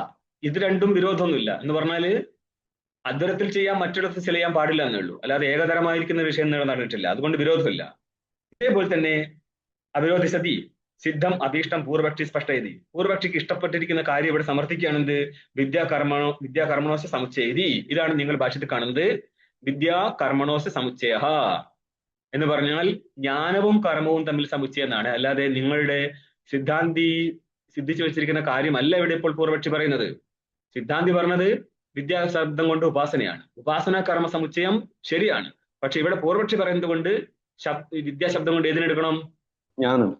ഇത് രണ്ടും വിരോധമൊന്നുമില്ല എന്ന് പറഞ്ഞാല് അദ്വരത്തിൽ ചെയ്യാൻ മറ്റിടത്ത് ചെയ്യാൻ പാടില്ല എന്നേ ഉള്ളൂ. അല്ലാതെ ഏകതരമായിരിക്കുന്ന വിഷയം നടന്നിട്ടില്ല. അതുകൊണ്ട് വിരോധമില്ല. ഇതേപോലെ തന്നെ അവിരോധി സതി സിദ്ധം അഭീഷ്ടം പൂർവക്ഷി സ്പഷ്ടയതി. പൂർവക്ഷിക്ക് ഇഷ്ടപ്പെട്ടിരിക്കുന്ന കാര്യം ഇവിടെ സമർത്ഥിക്കുകയാണെന്ത്? വിദ്യാകർമ്മണോസ് സമുച്ചയതി. ഇതാണ് നിങ്ങൾ ഭാഷ്യത്തിൽ കാണുന്നത്. വിദ്യാകർമ്മണോസ് സമുച്ചയ എന്ന് പറഞ്ഞാൽ ജ്ഞാനവും കർമ്മവും തമ്മിൽ സമുച്ചയം എന്നാണ്. അല്ലാതെ നിങ്ങളുടെ സിദ്ധാന്തി സിദ്ധിച്ചു വെച്ചിരിക്കുന്ന കാര്യമല്ല ഇവിടെ ഇപ്പോൾ പൂർവക്ഷി പറയുന്നത്. സിദ്ധാന്തി പറഞ്ഞത് വിദ്യാശബ്ദം കൊണ്ട് ഉപാസനയാണ്. ഉപാസന കർമ്മ സമുച്ചയം ശരിയാണ്. പക്ഷെ ഇവിടെ പൂർവക്ഷി പറയുന്നത് കൊണ്ട് വിദ്യാശബ്ദം കൊണ്ട് ഏതിനെടുക്കണം? ജ്ഞാനം.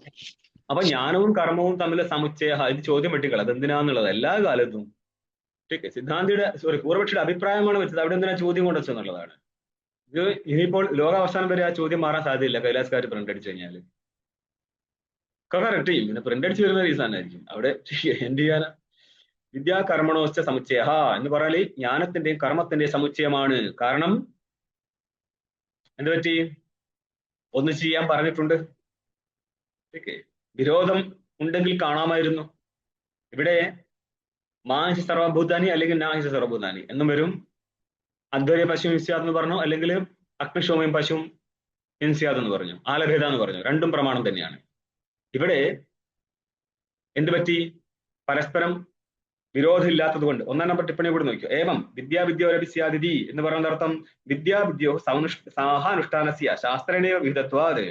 അപ്പൊ ജ്ഞാനവും കർമ്മവും തമ്മിൽ സമുച്ചയ. ഇത് ചോദ്യം വെട്ടിക്കൾ. അത് എന്തിനാന്നുള്ളത് എല്ലാ കാലത്തും സിദ്ധാന്തിയുടെ പൂർവക്ഷിയുടെ അഭിപ്രായമാണ് വെച്ചത്. അവിടെ എന്തിനാ ചോദ്യം കൊണ്ടുവച്ചെന്നുള്ളതാണ്. ഇത് ഇനിയിപ്പോൾ ലോകാവസാനം വരെ ആ ചോദ്യം മാറാൻ സാധ്യതയില്ല. കൈലാസ്കാർ പ്രിന്റ് അടിച്ചു കഴിഞ്ഞാൽ കറക്റ്റ് ചെയ്യും. പിന്നെ പ്രിന്റ് അടിച്ചു വരുന്ന റീസാനായിരിക്കും. അവിടെ എന്ത് ചെയ്യാനാ? വിദ്യാകർമ്മണോശ്ച സമുച്ചയ എന്ന് പറഞ്ഞാൽ ജ്ഞാനത്തിന്റെയും കർമ്മത്തിന്റെയും സമുച്ചയമാണ്. കാരണം എന്ത് പറ്റി? ഒന്ന് ചെയ്യാൻ പറഞ്ഞിട്ടുണ്ട്. വിരോധം ഉണ്ടെങ്കിൽ കാണാമായിരുന്നു. ഇവിടെ മാഹിഷ സർവഭൂതാനി അല്ലെങ്കിൽ നാഹിഷ സർവഭൂതാനി എന്നും വരും. അദ്വൈയ പശു ഹിംസ്യാദ് എന്ന് പറഞ്ഞു, അല്ലെങ്കിൽ അഗ്നിശോമയും പശുവും ഹിംസ്യാദ് എന്ന് പറഞ്ഞു, ആലഭേദ എന്ന് പറഞ്ഞു. രണ്ടും പ്രമാണം തന്നെയാണ്. ഇവിടെ എന്ത് പറ്റി? പരസ്പരം വിരോധമില്ലാത്തത് കൊണ്ട്. 1-ാം നമ്പർ ടിപ്പണി കൂടി നോക്കിയോ. ഏവം വിദ്യാവിദ്യോരവിസ്യാദിതി എന്ന് പറയുന്ന അർത്ഥം വിദ്യാവിദ്യോ സാഹാനുഷ്ഠാനസ്യ ശാസ്ത്രേണയോ വിധത്വാത്.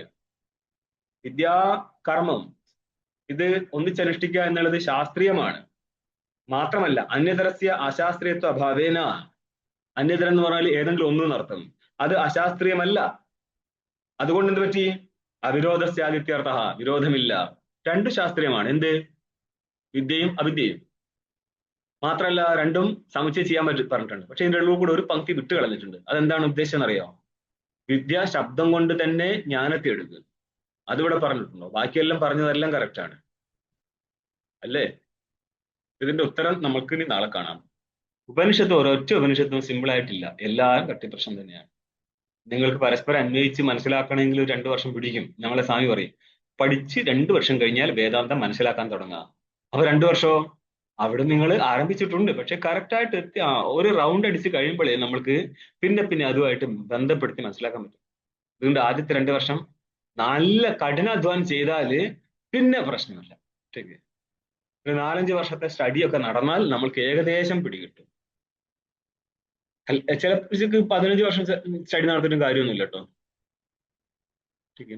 വിദ്യാകർമ്മം ഇത് ഒന്നിച്ചനുഷ്ഠിക്കുക എന്നുള്ളത് ശാസ്ത്രീയമാണ്. മാത്രമല്ല അന്യതരസ്യ അശാസ്ത്രീയത്വ അഭാവേന. അന്യതരം എന്ന് പറഞ്ഞാൽ ഏതെങ്കിലും ഒന്നെന്നർത്ഥം. അത് അശാസ്ത്രീയമല്ല. അതുകൊണ്ട് എന്ത് പറ്റി? അവിരോധസ്യാദിത്യർത്ഥ. വിരോധമില്ല. 2 ശാസ്ത്രീയമാണ്. എന്ത്? വിദ്യയും അവിദ്യയും. മാത്രമല്ല രണ്ടും സമുച്ചയം ചെയ്യാൻ പറഞ്ഞിട്ടുണ്ട്. പക്ഷെ ഇതിന്റെ ഉള്ളിൽ കൂടെ ഒരു പങ്ക്തി വിട്ട് കളഞ്ഞിട്ടുണ്ട്. അതെന്താണ് ഉദ്ദേശം എന്നറിയോ? വിദ്യ ശബ്ദം കൊണ്ട് തന്നെ ജ്ഞാനത്തെ എടുക്കുക. അതിവിടെ പറഞ്ഞിട്ടുണ്ടോ? ബാക്കിയെല്ലാം പറഞ്ഞതെല്ലാം കറക്റ്റാണ് അല്ലേ? ഇതിന്റെ ഉത്തരം നമുക്ക് ഇനി നാളെ കാണാം. ഉപനിഷത്ത് ഒരൊറ്റ ഉപനിഷത്തും സിമ്പിൾ ആയിട്ടില്ല. എല്ലാവരും കട്ടിപ്രശ്നം തന്നെയാണ്. നിങ്ങൾക്ക് പരസ്പരം അന്വയിച്ച് മനസ്സിലാക്കണമെങ്കിൽ 2 വർഷം പിടിക്കും. നമ്മളെ സ്വാമി പറയും, പഠിച്ച് 2 വർഷം കഴിഞ്ഞാൽ വേദാന്തം മനസ്സിലാക്കാൻ തുടങ്ങുക. അപ്പൊ 2 വർഷമോ? അവിടെ നിങ്ങൾ ആരംഭിച്ചിട്ടുണ്ട്. പക്ഷെ കറക്റ്റായിട്ട് എത്തി ഒരു റൗണ്ട് അടിച്ച് കഴിയുമ്പോഴേ നമ്മൾക്ക് പിന്നെ അതുമായിട്ട് ബന്ധപ്പെടുത്തി മനസ്സിലാക്കാൻ പറ്റും. അതുകൊണ്ട് ആദ്യത്തെ 2 വർഷം നല്ല കഠിനാധ്വാനം ചെയ്താല് പിന്നെ പ്രശ്നമില്ല. ഒരു 4-5 വർഷത്തെ സ്റ്റഡിയൊക്കെ നടന്നാൽ നമ്മൾക്ക് ഏകദേശം പിടികിട്ടും. ചില 15 വർഷം സ്റ്റഡി നടത്തിയിട്ടും കാര്യമൊന്നുമില്ല കേട്ടോ.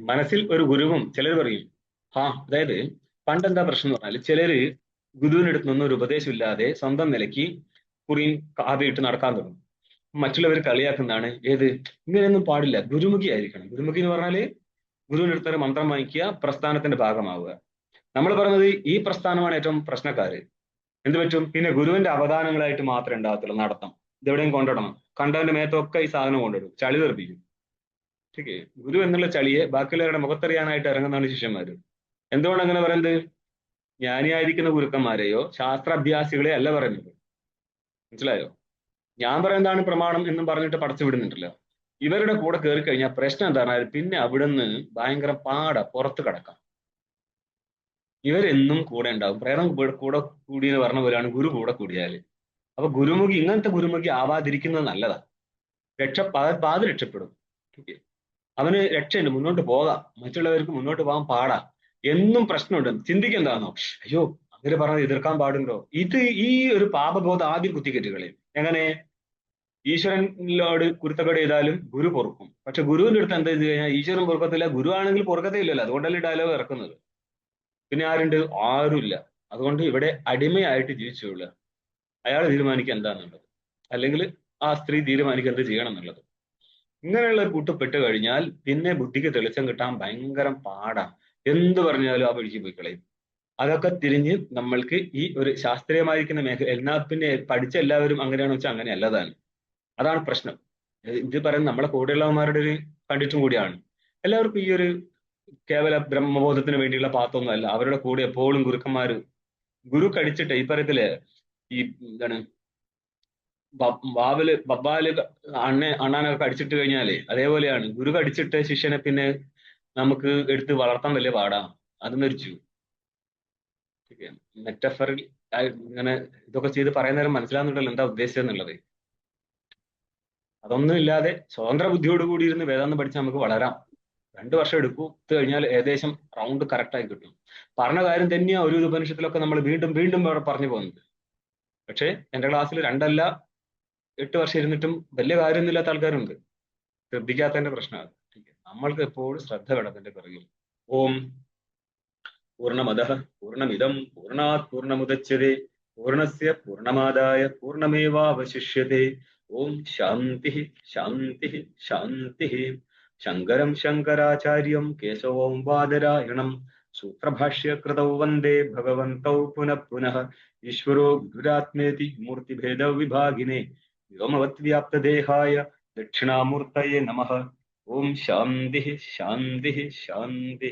മനസ്സിൽ ഒരു ഗുരുവും ചിലർ പറയും അതായത് പണ്ടെന്താ പ്രശ്നം എന്ന് പറഞ്ഞാൽ ചിലര് ഗുരുവിന്റെ അടുത്ത് നിന്നും ഒരു ഉപദേശം ഇല്ലാതെ സ്വന്തം നിലയ്ക്ക് കുറിയും കാതിയിട്ട് നടക്കാൻ തുടങ്ങും. മറ്റുള്ളവർ കളിയാക്കുന്നതാണ്. ഏത്? ഇങ്ങനെയൊന്നും പാടില്ല, ഗുരുമുഖി ആയിരിക്കണം. ഗുരുമുഖി എന്ന് പറഞ്ഞാല് ഗുരുവിന്റെ അടുത്തൊരു മന്ത്രം വാങ്ങിക്കുക, പ്രസ്ഥാനത്തിന്റെ ഭാഗമാവുക. നമ്മൾ പറയുന്നത് ഈ പ്രസ്ഥാനമാണ് ഏറ്റവും പ്രശ്നക്കാര്. എന്ത് പറ്റും? പിന്നെ ഗുരുവിന്റെ അവദാനങ്ങളായിട്ട് മാത്രമേ ഉണ്ടാകത്തുള്ളൂ നടത്തം. ഇതെവിടെയും കൊണ്ടിടണം. കണ്ടവന്റെ മേത്തൊക്കെ ഈ സാധനം കൊണ്ടിടും, ചളി തെറിപ്പിക്കും. ഗുരു എന്നുള്ള ചളിയെ ബാക്കിയുള്ളവരുടെ മുഖത്തെറിയാനായിട്ട് ഇറങ്ങുന്നതാണ് ശിഷ്യന്മാര്. എന്തുകൊണ്ട് അങ്ങനെ പറയുന്നത്? ജ്ഞാനിയായിരിക്കുന്ന ഗുരുക്കന്മാരെയോ ശാസ്ത്രാഭ്യാസികളെ അല്ല പറയുന്നത്. മനസ്സിലായോ? ഞാൻ പറയുന്നതാണ് പ്രമാണം എന്നും പറഞ്ഞിട്ട് പടച്ചു വിടുന്നുണ്ടല്ലോ. ഇവരുടെ കൂടെ കയറി കഴിഞ്ഞാൽ പ്രശ്നം എന്താ പറഞ്ഞാൽ പിന്നെ അവിടുന്ന് ഭയങ്കര പുറത്ത് കിടക്കാം. ഇവരെന്നും കൂടെ ഉണ്ടാവും. പ്രേതം കൂടെ കൂടി എന്ന് പറഞ്ഞ പോലെയാണ് ഗുരു കൂടെ കൂടിയാല്. അപ്പൊ ഗുരുമുഖി, ഇങ്ങനത്തെ ഗുരുമുഖി ആവാതിരിക്കുന്നത് നല്ലതാ. പാതി രക്ഷപ്പെടും. അവന് രക്ഷയുണ്ട്, മുന്നോട്ട് പോകാം. മറ്റുള്ളവർക്ക് മുന്നോട്ട് പോകാൻ പാടാ. എന്നും പ്രശ്നമുണ്ട്. ചിന്തിക്കെന്താണോ, അയ്യോ അങ്ങനെ പറഞ്ഞത് എതിർക്കാൻ പാടുണ്ടോ? ഈ ഒരു പാപബോധം ആദ്യം കുത്തിക്കെറ്റുകളെ. എങ്ങനെ? ഈശ്വരനോട് കുരുത്തക്കേട് ചെയ്താലും ഗുരു പൊറുക്കും. പക്ഷെ ഗുരുവിന്റെ അടുത്ത് എന്താ ചെയ്ത് കഴിഞ്ഞാൽ ഈശ്വരൻ പൊറുക്കത്തില്ല. ഗുരു ആണെങ്കിൽ പൊറുക്കത്തേ ഇല്ലല്ലോ. അതുകൊണ്ടല്ലേ ഡയലോഗ് ഇറക്കുന്നത്. പിന്നെ ആരുണ്ട്? ആരുമില്ല. അതുകൊണ്ട് ഇവിടെ അടിമയായിട്ട് ജീവിച്ചുകൊള്ളുക. അയാൾ തീരുമാനിക്കുക എന്താണെന്നുള്ളത്, അല്ലെങ്കിൽ ആ സ്ത്രീ തീരുമാനിക്കുക എന്ത് ചെയ്യണം എന്നുള്ളത്. ഇങ്ങനെയുള്ള കൂട്ടപ്പെട്ട് കഴിഞ്ഞാൽ പിന്നെ ബുദ്ധിക്ക് തെളിച്ചം കിട്ടാൻ ഭയങ്കര പാടാ. എന്ത് പറഞ്ഞാലും ആ വഴിക്ക് പോയി കളയും. അതൊക്കെ തിരിഞ്ഞ് നമ്മൾക്ക് ഈ ഒരു ശാസ്ത്രീയമായിരിക്കുന്ന മേഖല, എന്നാൽ പിന്നെ പഠിച്ച എല്ലാവരും അങ്ങനെയാണെന്ന് വെച്ചാൽ അങ്ങനെ അല്ലതാണ്. അതാണ് പ്രശ്നം. ഇത് പറയുന്നത് നമ്മളെ കൂടെയുള്ളവന്മാരുടെ ഒരു കണ്ടിട്ടും കൂടിയാണ്. എല്ലാവർക്കും ഈ ഒരു കേവല ബ്രഹ്മബോധത്തിന് വേണ്ടിയുള്ള പാത്തൊന്നും അല്ല. അവരുടെ കൂടെ എപ്പോഴും ഗുരുക്കന്മാര്, ഗുരു കടിച്ചിട്ട് ഈ പറയത്തില്ലേ, ഈ എന്താണ് ബബ്ബാല് അണ്ണാനൊക്കെ കടിച്ചിട്ട് കഴിഞ്ഞാലേ അതേപോലെയാണ്. ഗുരു കടിച്ചിട്ട് ശിഷ്യനെ പിന്നെ നമുക്ക് എടുത്ത് വളർത്താൻ വലിയ പാടാ. അത് മരിച്ചു. മെറ്റഫറിൽ ഇങ്ങനെ ഇതൊക്കെ ചെയ്ത് പറയുന്ന നേരം മനസ്സിലാകുന്നുണ്ടല്ലോ എന്താ ഉദ്ദേശിച്ചെന്നുള്ളത്. അതൊന്നും ഇല്ലാതെ സ്വതന്ത്ര ബുദ്ധിയോട് കൂടി ഇരുന്ന് വേദാന്തം പഠിച്ചാൽ നമുക്ക് വളരാം. 2 വർഷം എടുക്കും. കഴിഞ്ഞാൽ ഏകദേശം റൗണ്ട് കറക്റ്റ് ആയി കിട്ടും. പറഞ്ഞ കാര്യം തന്നെയാ ഒരു ഉപനിഷത്തിലൊക്കെ നമ്മൾ വീണ്ടും വീണ്ടും പറഞ്ഞു പോകുന്നത്. പക്ഷെ എന്റെ ക്ലാസ്സിൽ 2 അല്ല 8 വർഷം ഇരുന്നിട്ടും വലിയ കാര്യമൊന്നുമില്ലാത്ത ആൾക്കാരുണ്ട്. ശ്രദ്ധിക്കാത്തതിന്റെ പ്രശ്നമാണ്. നമ്മൾക്ക് എപ്പോഴും ശ്രദ്ധ വേണം അതിന്റെ പിറകിൽ. ഓം പൂർണ്ണമദഃ പൂർണ്ണമിദം പൂർണ്ണാത് പൂർണ്ണമുദച്യതേ പൂർണ്ണസ്യ പൂർണ്ണമാദായ പൂർണ്ണമേവാവശിഷ്യതേ. ഓം ശാന്തി ശാന്തി ശാന്തി. ശങ്കരം ശങ്കരാചാര്യം കേശവം വാദരായണം സൂത്രഭാഷ്യകൃതൗ വന്ദേ ഭഗവന്തൗ പുനഃ പുനഃ. ഈശ്വരോ ഗുരുരാത്മേതി മൂർത്തിഭേദ വിഭാഗിനെ വ്യോമവദ്വ്യാപ്തദേഹായ ദക്ഷിണാമൂർത്തയേ നമഃ. ഓം ശാന്തി ശാന്തി ശാന്തി.